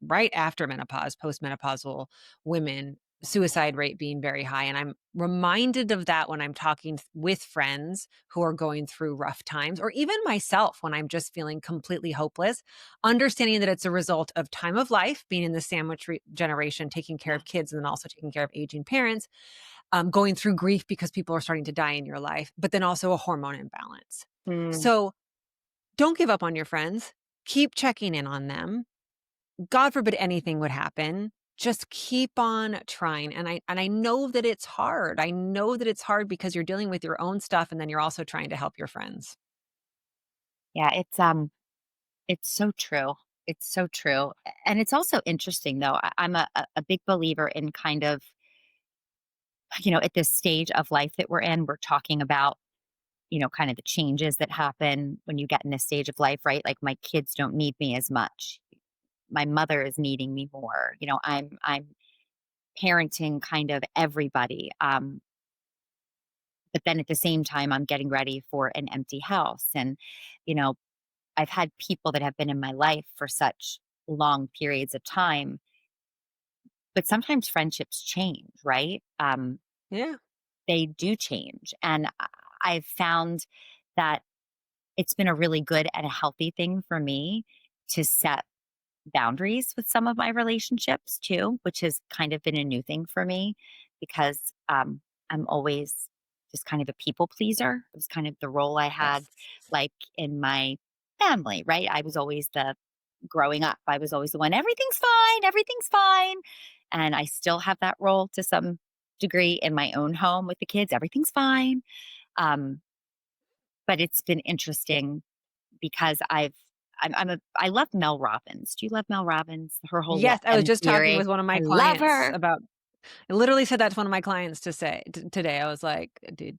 right after menopause, postmenopausal women, suicide rate being very high. And I'm reminded of that when I'm talking with friends who are going through rough times, or even myself when I'm just feeling completely hopeless, understanding that it's a result of time of life, being in the sandwich generation, taking care yeah. of kids, and then also taking care of aging parents, going through grief because people are starting to die in your life, but then also a hormone imbalance. Mm, So don't give up on your friends. Keep checking in on them. God forbid anything would happen. Just keep on trying. And I know that it's hard. I know that it's hard because you're dealing with your own stuff and then you're also trying to help your friends. yeah. It's so true. It's so true. And it's also interesting though. I'm a big believer in kind of, at this stage of life that we're in, we're talking about, kind of the changes that happen when you get in this stage of life, right? Like my kids don't need me as much. My mother is needing me more. I'm parenting kind of everybody. But then at the same time, I'm getting ready for an empty house. And, you know, I've had people that have been in my life for such long periods of time, but sometimes friendships change, right? Yeah. They do change. And I've found that it's been a really good and a healthy thing for me to set boundaries with some of my relationships too, which has kind of been a new thing for me because I'm always just kind of a people pleaser. It was kind of the role I had Yes. like in my family, right? I was always the growing up, I was always the one, everything's fine, everything's fine. And I still have that role to some degree in my own home with the kids, everything's fine. Um, but it's been interesting because I love Mel Robbins. Do you love Mel Robbins? Her whole Let Yes, I was Them just talking theory. with one of my I love clients her. about I literally said that to one of my clients to say today. I was like, did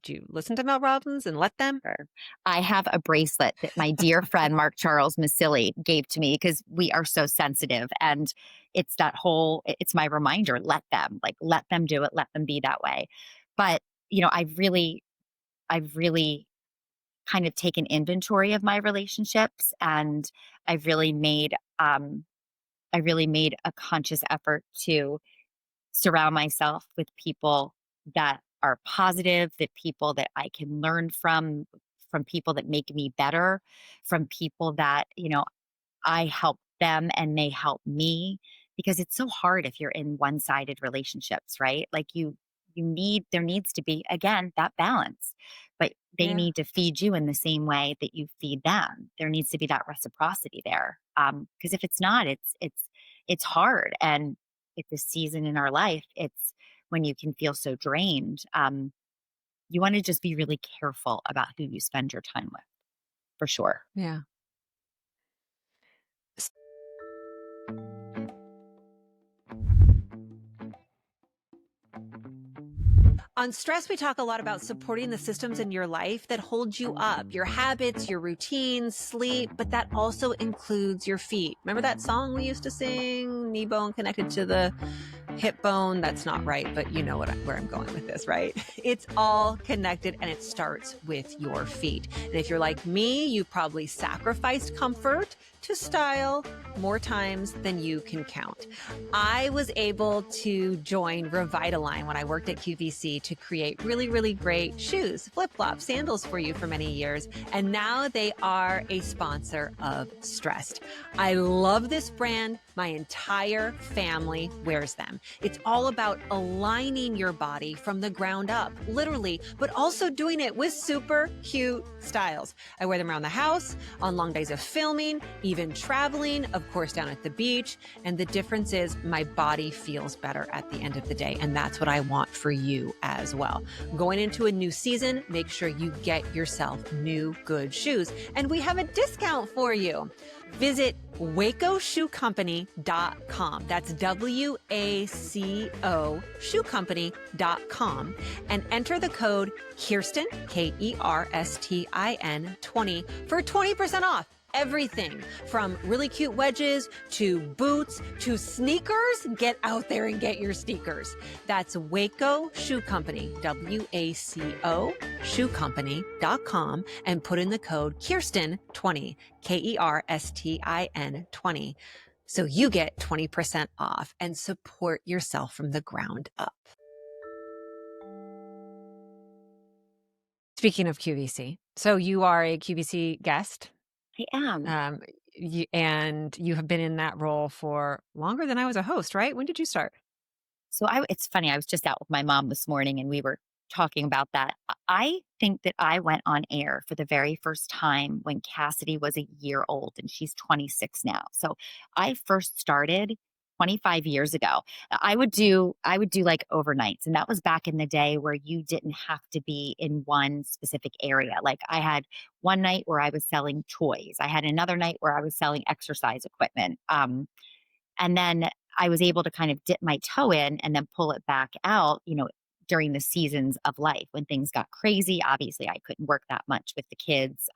you listen to Mel Robbins and let them?" Her. I have a bracelet that my dear friend Mark Charles Massili gave to me because we are so sensitive. And it's that whole, it's my reminder, let them do it, let them be that way. But, I've really kind of taken inventory of my relationships and I've really made, um, I really made a conscious effort to surround myself with people that are positive, that people that I can learn from people that make me better, from people that, I help them and they help me because it's so hard if you're in one-sided relationships, right? Like there needs to be again that balance. But they Yeah. need to feed you in the same way that you feed them. There needs to be that reciprocity there. Because if it's not, it's hard. And at this season in our life, it's when you can feel so drained. You want to just be really careful about who you spend your time with, for sure. Yeah. On Stress, we talk a lot about supporting the systems in your life that hold you up, your habits, your routines, sleep, but that also includes your feet. Remember that song we used to sing, knee bone connected to the hip bone? That's not right, but you know where I'm going with this, right? It's all connected and it starts with your feet. And if you're like me, you probably sacrificed comfort to style more times than you can count. I was able to join Revitalign when I worked at QVC to create really, really great shoes, flip-flops, sandals for you for many years. And now they are a sponsor of StRest. I love this brand. My entire family wears them. It's all about aligning your body from the ground up, literally, but also doing it with super cute styles. I wear them around the house, on long days of filming, even traveling, of course, down at the beach. And the difference is my body feels better at the end of the day. And that's what I want for you as well. Going into a new season, make sure you get yourself new, good shoes. And we have a discount for you. Visit wacoshoecompany.com. That's WACO shoecompany.com and enter the code Kerstin, KERSTIN 20 for 20% off. Everything from really cute wedges to boots to sneakers. Get out there and get your sneakers. That's Waco Shoe Company, WACO shoecompany.com, and put in the code Kerstin20, KERSTIN 20. So you get 20% off and support yourself from the ground up. Speaking of QVC, so you are a QVC guest. I am. And you have been in that role for longer than I was a host, right? When did you start? So it's funny. I was just out with my mom this morning and we were talking about that. I think that I went on air for the very first time when Cassidy was a year old and she's 26 now. So I first started 25 years ago. I would do like overnights, and that was back in the day where you didn't have to be in one specific area. Like I had one night where I was selling toys. I had another night where I was selling exercise equipment. And then I was able to kind of dip my toe in and then pull it back out, during the seasons of life when things got crazy. Obviously, I couldn't work that much with the kids.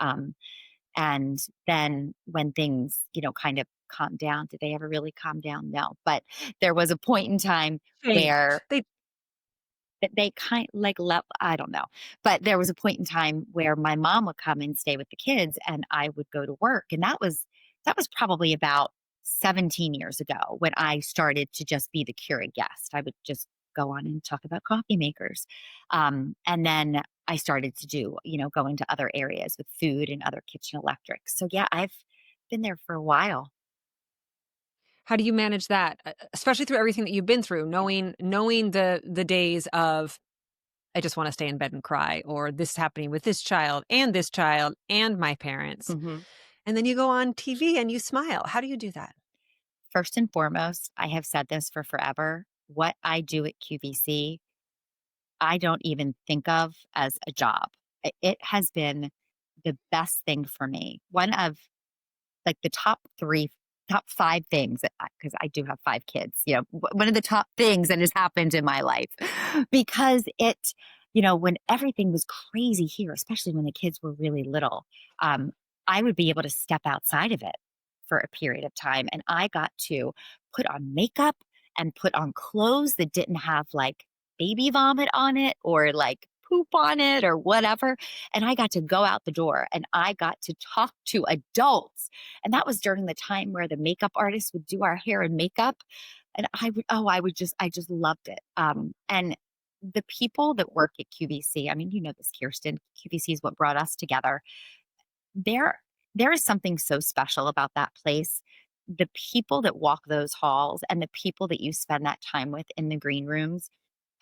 And then when things, kind of calmed down, did they ever really calm down? No. But there was a point in time where They they kind like I don't know. But there was a point in time where my mom would come and stay with the kids and I would go to work. And that was probably about 17 years ago when I started to just be the curious guest. I would just go on and talk about coffee makers. And then I started to do, go into other areas with food and other kitchen electrics. So yeah, I've been there for a while. How do you manage that, especially through everything that you've been through, knowing the days of I just want to stay in bed and cry, or this is happening with this child and my parents, Mhm. and then you go on TV and you smile. How do you do that? First and foremost, I have said this for forever. What I do at QVC, I don't even think of as a job. It has been the best thing for me. One of like the top 5 things that because I do have 5 kids, one of the top things that has happened in my life because when everything was crazy here, especially when the kids were really little, um, I would be able to step outside of it for a period of time. And I got to put on makeup and put on clothes that didn't have like baby vomit on it or like poop on it or whatever. And I got to go out the door and I got to talk to adults. And that was during the time where the makeup artists would do our hair and makeup. And I just loved it. And the people that work at QVC, I mean, you know this, Kirsten, QVC is what brought us together. There, there is something so special about that place. The people that walk those halls and the people that you spend that time with in the green rooms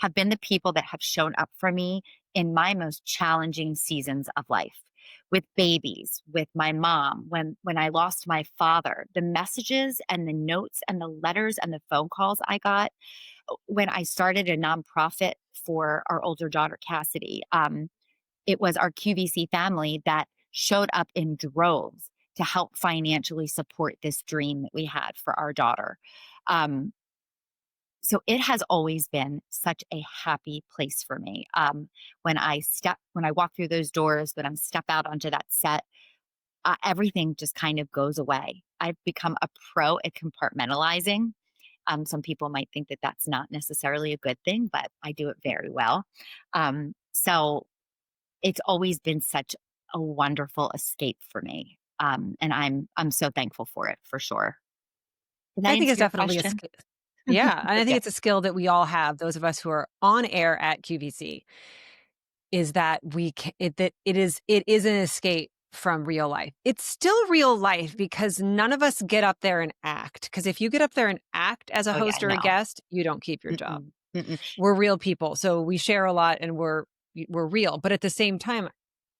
have been the people that have shown up for me in my most challenging seasons of life with babies, with my mom, when I lost my father, the messages and the notes and the letters and the phone calls I got when I started a nonprofit for our older daughter, Cassidy. It was our QVC family that showed up in droves to help financially support this dream that we had for our daughter. Um, so it has always been such a happy place for me. When I walk through those doors, when I step out onto that set, everything just kind of goes away. I've become a pro at compartmentalizing. Some people might think that that's not necessarily a good thing, but I do it very well. So it's always been such a wonderful escape for me. And I'm so thankful for it for sure. Did that I think answer it's your definitely a question? skill. Yeah, and I think Okay. it's a skill that we all have, those of us who are on air at QVC, is that it is an escape from real life. It's still real life because none of us get up there and act. Because if you get up there and act as a Oh yeah, host or a no. guest, you don't keep your job. Mm-mm, mm-mm. We're real people, so we share a lot and we're real. But at the same time,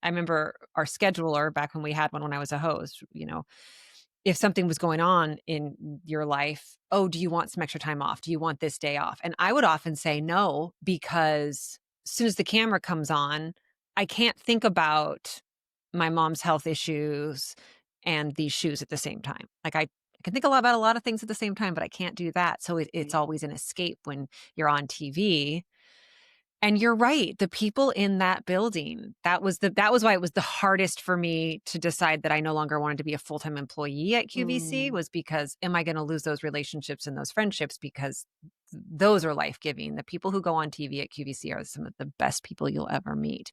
I remember our scheduler back when we had one when I was a host, if something was going on in your life, oh, do you want some extra time off? Do you want this day off? And I would often say no, because as soon as the camera comes on, I can't think about my mom's health issues and these shoes at the same time. Like I can think a lot about a lot of things at the same time, but I can't do that. So it's Right. always an escape when you're on TV. And you're right. The people in that building, that was why it was the hardest for me to decide that I no longer wanted to be a full-time employee at QVC, Mm, was because am I going to lose those relationships and those friendships? Because those are life-giving. The people who go on TV at QVC are some of the best people you'll ever meet.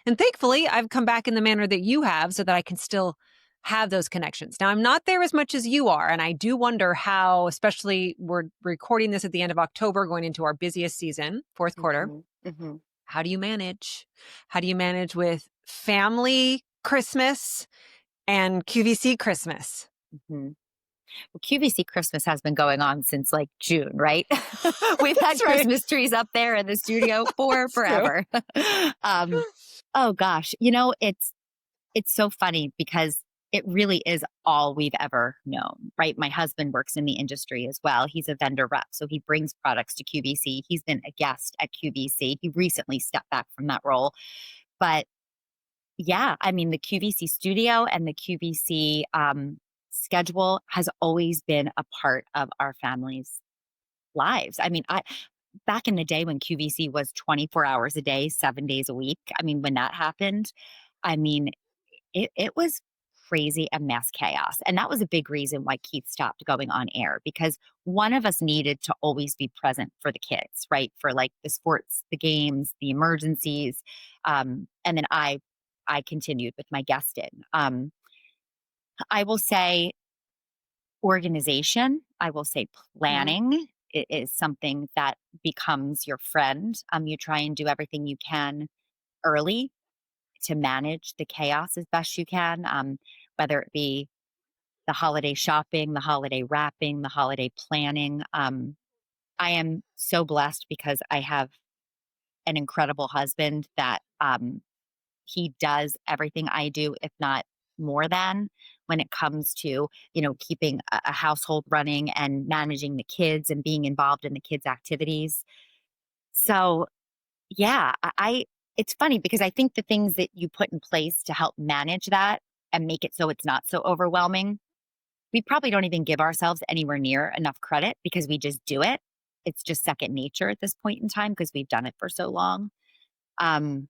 And thankfully, I've come back in the manner that you have so that I can still have those connections. Now, I'm not there as much as you are. And I do wonder how, especially we're recording this at the end of October, going into our busiest season, fourth quarter. mhm, mhm, How do you manage? How do you manage with family Christmas and QVC Christmas? mhm. Well, QVC Christmas has been going on since like June, right? We've had That's right. Christmas trees up there in the studio for That's true. forever. um, oh gosh, it's so funny because it really is all we've ever known, right? My husband works in the industry as well. He's a vendor rep, so he brings products to QVC. He's been a guest at QVC. He recently stepped back from that role, but yeah, I mean, the QVC studio and the QVC schedule has always been a part of our family's lives. I mean, I back in the day when QVC was 24 hours a day, 7 days a week. I mean, when that happened, I mean, it was crazy and mass chaos. And that was a big reason why Keith stopped going on air because one of us needed to always be present for the kids, right? For like the sports, the games, the emergencies. And then I continued with my guesting. I will say organization, I will say Mhm. planning is something that becomes your friend. You try and do everything you can early to manage the chaos as best you can, whether it be the holiday shopping, the holiday wrapping, the holiday planning. I am so blessed because I have an incredible husband that he does everything I do, if not more than when it comes to, keeping a household running and managing the kids and being involved in the kids' activities. So, yeah, it's funny because I think the things that you put in place to help manage that and make it so it's not so overwhelming, we probably don't even give ourselves anywhere near enough credit because we just do it. It's just second nature at this point in time because we've done it for so long. Um,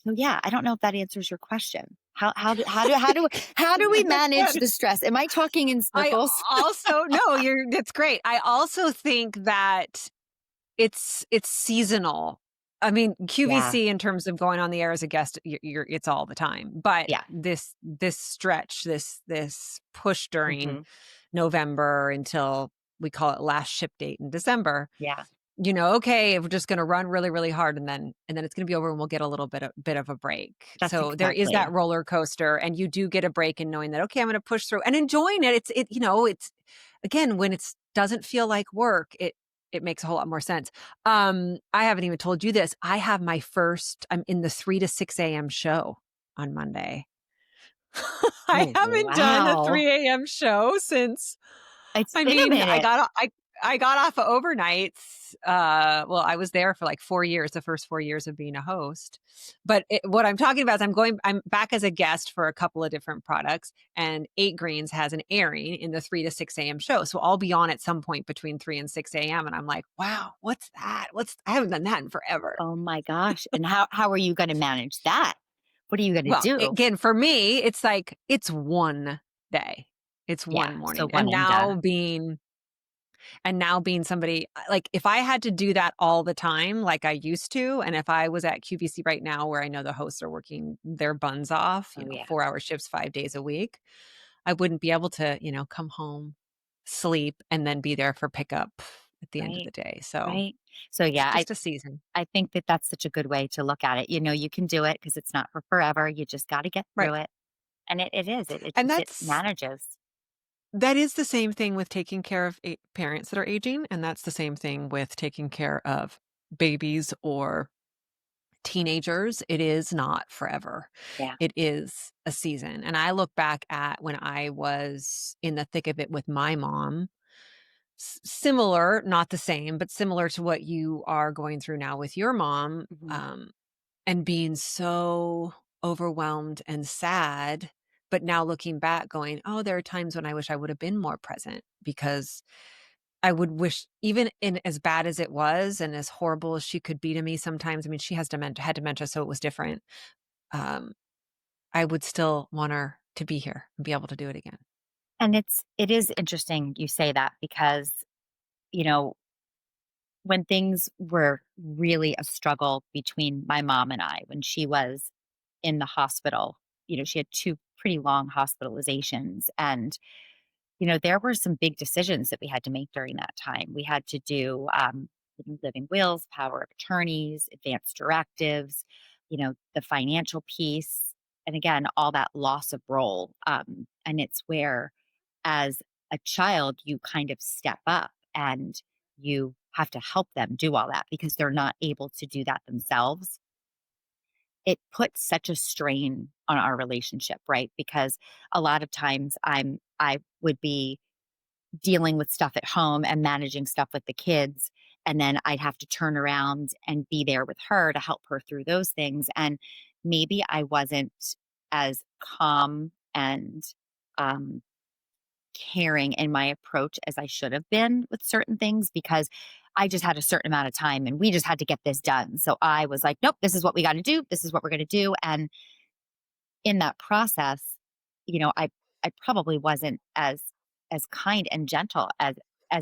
So yeah, I don't know if that answers your question. How do we That's manage good. the stress? Am I talking in I circles? also no, that's great. I also think that it's seasonal. I mean, Yeah, QVC in terms of going on the air as a guest, it's all the time. But yeah. this stretch, this push during Hmm. November until we call it last ship date in December, Yeah, okay, we're just going to run really, really hard, and then it's going to be over, and we'll get a little bit of a break. that's So there is that exactly. roller coaster, and you do get a break in knowing that okay, I'm going to push through and enjoying it. It's again when it doesn't feel like work, it makes a whole lot more sense. I haven't even told you this. I'm in the 3 to 6 a.m. show on Monday. I Oh haven't done a wow. 3 a.m. show since It's I been a mean, minute. I got off of overnights. Well, I was there for like 4 years, the first 4 years of being a host. But what I'm talking about is I'm back as a guest for a couple of different products, and 8 Greens has an airing in the 3 to 6 a.m. show. So I'll be on at some point between 3 and 6 a.m. And I'm like, wow, what's that? I haven't done that in forever. Oh my gosh. And how are you going to manage that? What are you going to Well, do? again, for me, it's like, it's one day. It's Yeah. one So morning. one and done. And now being somebody, like, if I had to do that all the time, like I used to, and if I was at QVC right now where I know the hosts are working their buns off, Oh yeah. 4-hour shifts, 5 days a week, I wouldn't be able to, come home, sleep, and then be there for pickup at the end of Right. the day. So Right. So it's yeah, just a season. I think that that's such a good way to look at it. You can do it because it's not for forever. You just got to get Right. through it. And it is. And It manages. that is the same thing with taking care of parents that are aging. And that's the same thing with taking care of babies or teenagers. It is not forever. Yeah. It is a season. And I look back at when I was in the thick of it with my mom, similar, not the same, but similar to what you are going through now with your mom, Mhm. and being so overwhelmed and sad. But now looking back, going, oh, there are times when I wish I would have been more present, because I would wish, even in as bad as it was and as horrible as she could be to me sometimes, I mean, she has dementia, had dementia, so it was different. Um, I would still want her to be here and be able to do it again. And it is interesting you say that because, you know, when things were really a struggle between my mom and I, when she was in the hospital, she had two pretty long hospitalizations. And, there were some big decisions that we had to make during that time. We had to do living wills, power of attorneys, advanced directives, the financial piece. And again, all that loss of role. And it's where, as a child, you kind of step up and you have to help them do all that because they're not able to do that themselves. It puts such a strain on our relationship, right? Because a lot of times I would be dealing with stuff at home and managing stuff with the kids, and then I'd have to turn around and be there with her to help her through those things. And maybe I wasn't as calm and um caring in my approach as I should have been with certain things because I just had a certain amount of time and we just had to get this done. So I was like, nope, this is what we got to do. This is what we're going to do. And in that process, I probably wasn't as kind and gentle as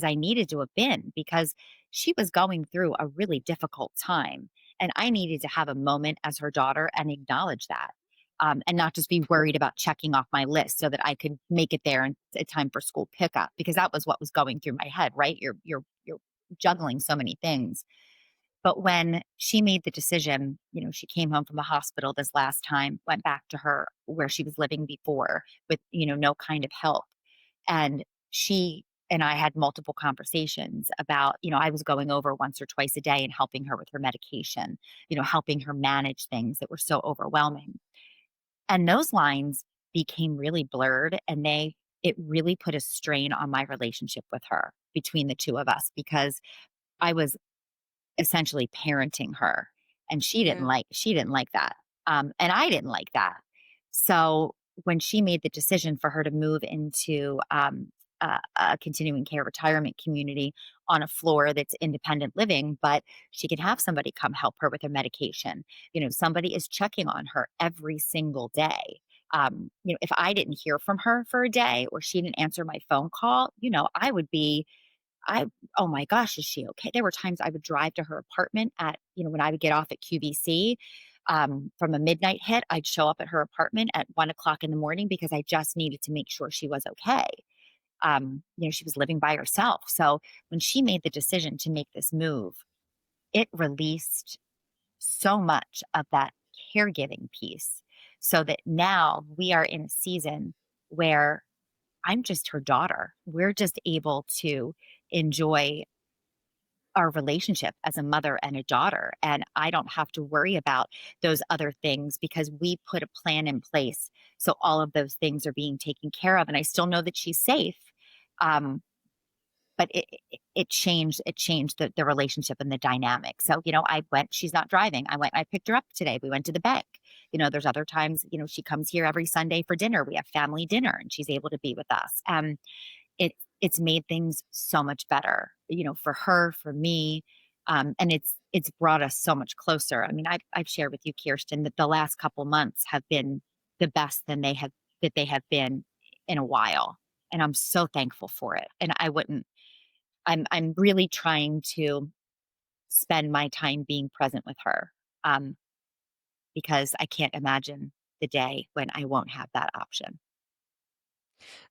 I needed to have been because she was going through a really difficult time. And I needed to have a moment as her daughter and acknowledge that. And not just be worried about checking off my list so that I could make it there in time for school pickup because that was what was going through my head, right? You're juggling so many things. But when she made the decision, she came home from the hospital this last time, went back to her where she was living before with, no kind of help. And she and I had multiple conversations about, I was going over once or twice a day and helping her with her medication, helping her manage things that were so overwhelming. And those lines became really blurred and it really put a strain on my relationship with her between the two of us because I was essentially parenting her, and Yeah. she didn't like that, and I didn't like that. So when she made the decision for her to move into a continuing care retirement community on a floor that's independent living, but she can have somebody come help her with her medication. Somebody is checking on her every single day. If I didn't hear from her for a day or she didn't answer my phone call, I would be I oh my gosh, is she okay? There were times I would drive to her apartment when I would get off at QVC, from a midnight hit, I'd show up at her apartment at 1 o'clock in the morning because I just needed to make sure she was okay. She was living by herself. So when she made the decision to make this move, it released so much of that caregiving piece so that now we are in a season where I'm just her daughter. We're just able to enjoy our relationship as a mother and a daughter. And I don't have to worry about those other things because we put a plan in place. So all of those things are being taken care of. And I still know that she's safe. Um, but it changed the relationship and the dynamic. So, I went, she's not driving. I picked her up today. We went to the bank. There's other times, she comes here every Sunday for dinner. We have family dinner and she's able to be with us. It it's made things so much better, for her, for me. And it's brought us so much closer. I mean, I've shared with you, Kirsten, that the last couple months have been the best that they have been in a while. And I'm so thankful for it. And I'm really trying to spend my time being present with her. Um, because I can't imagine the day when I won't have that option.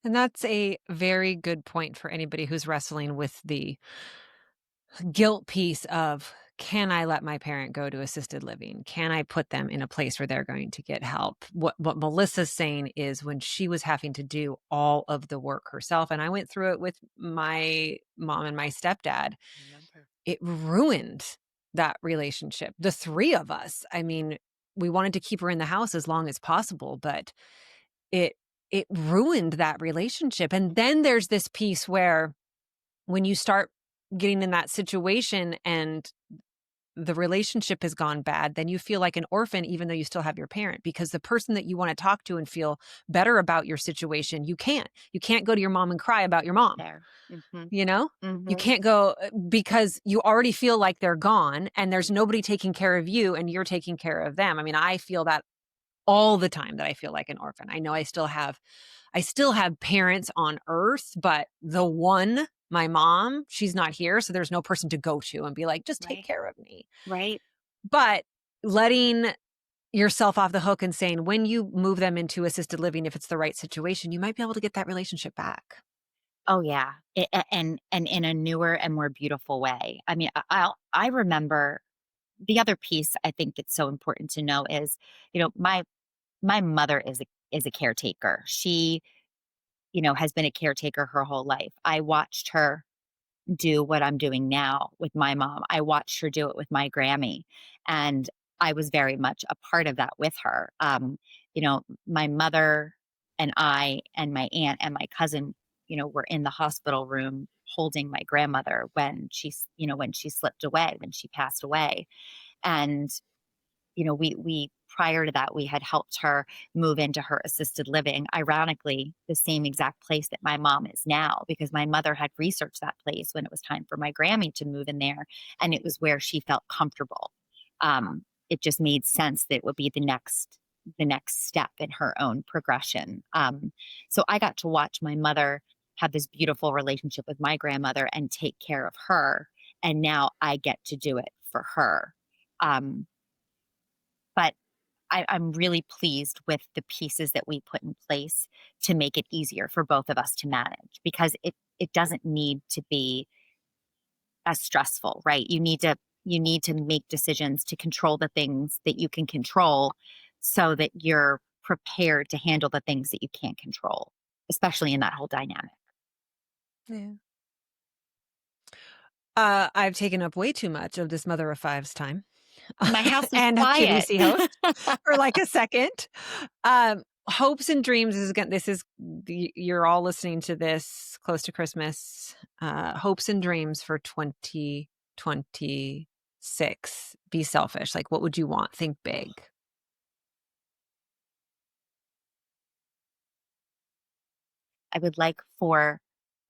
And that's a very good point for anybody who's wrestling with the guilt piece of, can I let my parent go to assisted living? Can I put them in a place where they're going to get help? What Melissa's saying is, when she was having to do all of the work herself, and I went through it with my mom and my stepdad, Remember. it ruined that relationship. The three of us, I mean, we wanted to keep her in the house as long as possible, but it it ruined that relationship. And then there's this piece where, when you start getting in that situation and the relationship has gone bad, then you feel like an orphan, even though you still have your parent, because the person that you want to talk to and feel better about your situation, you can't. You can't go to your mom and cry about your mom. There. Mhm. You know, you Mhm. can't go because you already feel like they're gone and there's nobody taking care of you and you're taking care of them. I mean, I feel that all the time, that I feel like an orphan. I know I still have parents on earth, but the one, my mom, she's not here. So there's no person to go to and be like, just take Right. care of me. Right. But letting yourself off the hook and saying, when you move them into assisted living, if it's the right situation, you might be able to get that relationship back. Oh, yeah. And in a newer and more beautiful way. I mean, I remember the other piece I think that's so important to know is, my mother is a caretaker. She, has been a caretaker her whole life. I watched her do what I'm doing now with my mom. I watched her do it with my Grammy, and I was very much a part of that with her. My mother and I and my aunt and my cousin, were in the hospital room holding my grandmother when she slipped away, when she passed away. And we prior to that, we had helped her move into her assisted living, ironically, the same exact place that my mom is now, because my mother had researched that place when it was time for my Grammy to move in there. And it was where she felt comfortable. It just made sense that it would be the next step in her own progression. So I got to watch my mother have this beautiful relationship with my grandmother and take care of her. And now I get to do it for her. Um, but I'm really pleased with the pieces that we put in place to make it easier for both of us to manage, because it doesn't need to be as stressful, right? You need to make decisions to control the things that you can control so that you're prepared to handle the things that you can't control, especially in that whole dynamic. Yeah. I've taken up way too much of this Mother of Five's time My house is and a quiet. QVC host for like a second. Hopes and dreams is again, you're all listening to this close to Christmas. Hopes and dreams for 2026. Be selfish. Like, what would you want? Think big. I would like for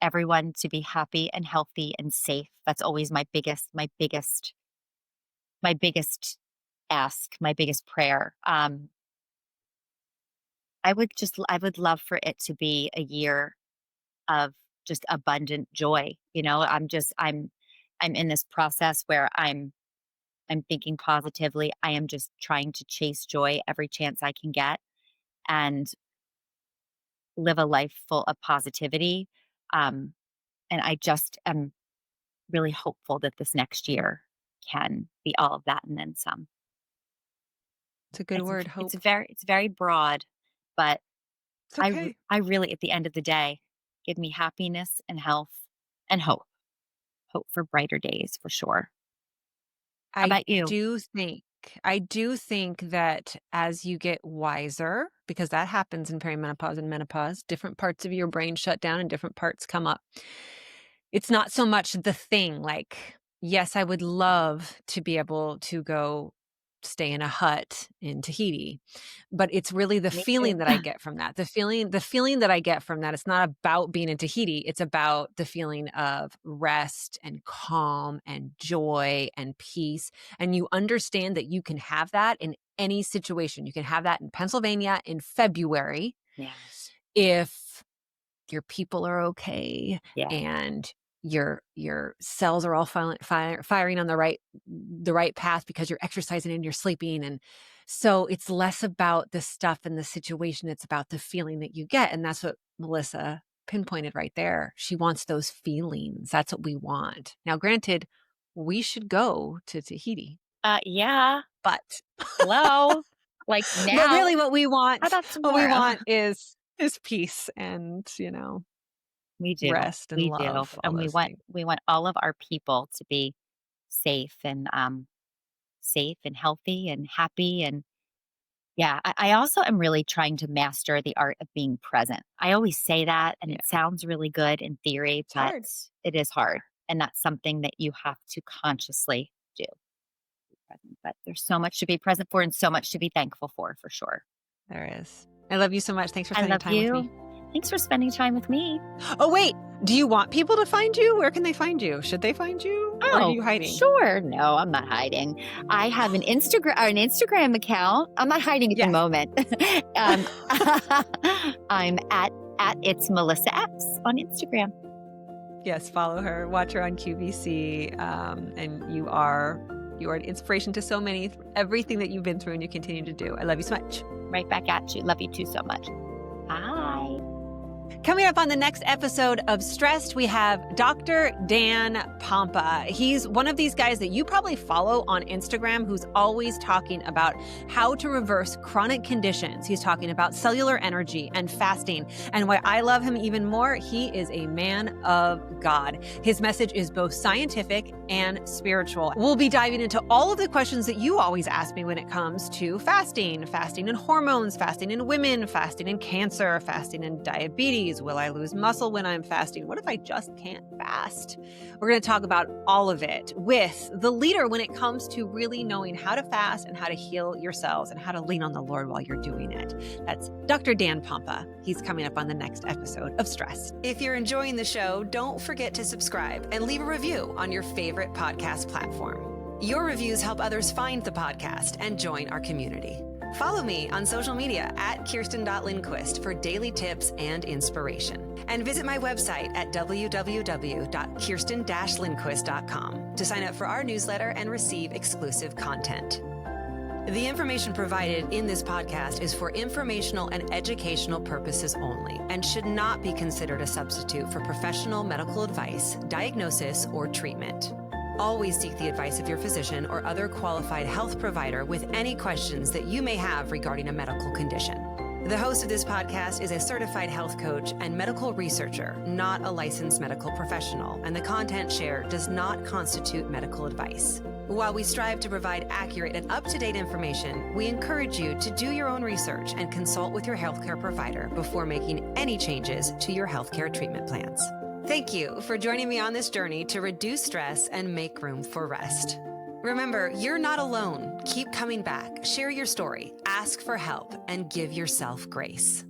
everyone to be happy and healthy and safe. That's always my biggest ask, my biggest prayer. I would love for it to be a year of just abundant joy. I'm in this process where I'm thinking positively. I am just trying to chase joy every chance I can get and live a life full of positivity. Um, and I just am really hopeful that this next year can be all of that and then some. It's a good It's word, it's hope. very broad, but It's okay. I really, at the end of the day, give me happiness and health and hope for brighter days for sure. How I about you? do think I do think that as you get wiser, because that happens in perimenopause and menopause, different parts of your brain shut down and different parts come up. it's not so much the thing. Like, yes, I would love to be able to go stay in a hut in Tahiti, but it's really the Me feeling too. that I get from that. The feeling that I get from that, it's not about being in Tahiti. It's about the feeling of rest and calm and joy and peace. And you understand that you can have that in any situation. You can have that in Pennsylvania in February Yeah. if your people are okay Yeah. and your cells are all firing on the right path because you're exercising and you're sleeping. And so it's less about the stuff and the situation. It's about the feeling that you get. And that's what Melissa pinpointed right there. She wants those feelings. That's what we want. Now, granted, we should go to Tahiti, Yeah. but Hello. Like but now, really what we how want, about tomorrow? is peace and, We do. rest and We do. love, all And those things. we want all of our people to be safe and healthy and happy. And yeah, I also am really trying to master the art of being present. I always say that and Yeah. it sounds really good in theory, but hard. it is hard. And that's something that you have to consciously do. Be present. But there's so much to be present for and so much to be thankful for sure. There is. I love you so much. Thanks for I spending love time with you. me. Thanks for spending time with me. Oh, wait. Do you want people to find you? Where can they find you? Should they find you? Or are you hiding? Sure. No, I'm not hiding. I have an Instagram account. I'm not hiding at the moment. I'm at it's Melissa Epps on Instagram. Yes, follow her. Watch her on QVC. And you are an inspiration to so many. Everything that you've been through and you continue to do. I love you so much. Right back at you. Love you too so much. Bye. Coming up on the next episode of StRest, we have Dr. Dan Pompa. He's one of these guys that you probably follow on Instagram who's always talking about how to reverse chronic conditions. He's talking about cellular energy and fasting. And why I love him even more, he is a man of God. His message is both scientific and spiritual. We'll be diving into all of the questions that you always ask me when it comes to fasting and hormones, fasting in women, fasting in cancer, fasting in diabetes. Will I lose muscle when I'm fasting? What if I just can't fast? We're going to talk about all of it with the leader when it comes to really knowing how to fast and how to heal yourselves and how to lean on the Lord while you're doing it. That's Dr. Dan Pompa. He's coming up on the next episode of StRest. If you're enjoying the show, don't forget to subscribe and leave a review on your favorite podcast platform. Your reviews help others find the podcast and join our community. Follow me on social media at Kerstin.Lindquist for daily tips and inspiration. And visit my website at www.Kerstin-Lindquist.com to sign up for our newsletter and receive exclusive content. The information provided in this podcast is for informational and educational purposes only and should not be considered a substitute for professional medical advice, diagnosis, or treatment. Always seek the advice of your physician or other qualified health provider with any questions that you may have regarding a medical condition. The host of this podcast is a certified health coach and medical researcher, not a licensed medical professional, and the content shared does not constitute medical advice. While we strive to provide accurate and up-to-date information, we encourage you to do your own research and consult with your healthcare provider before making any changes to your healthcare treatment plans. Thank you for joining me on this journey to reduce stress and make room for rest. Remember, you're not alone. Keep coming back, share your story, ask for help, and give yourself grace.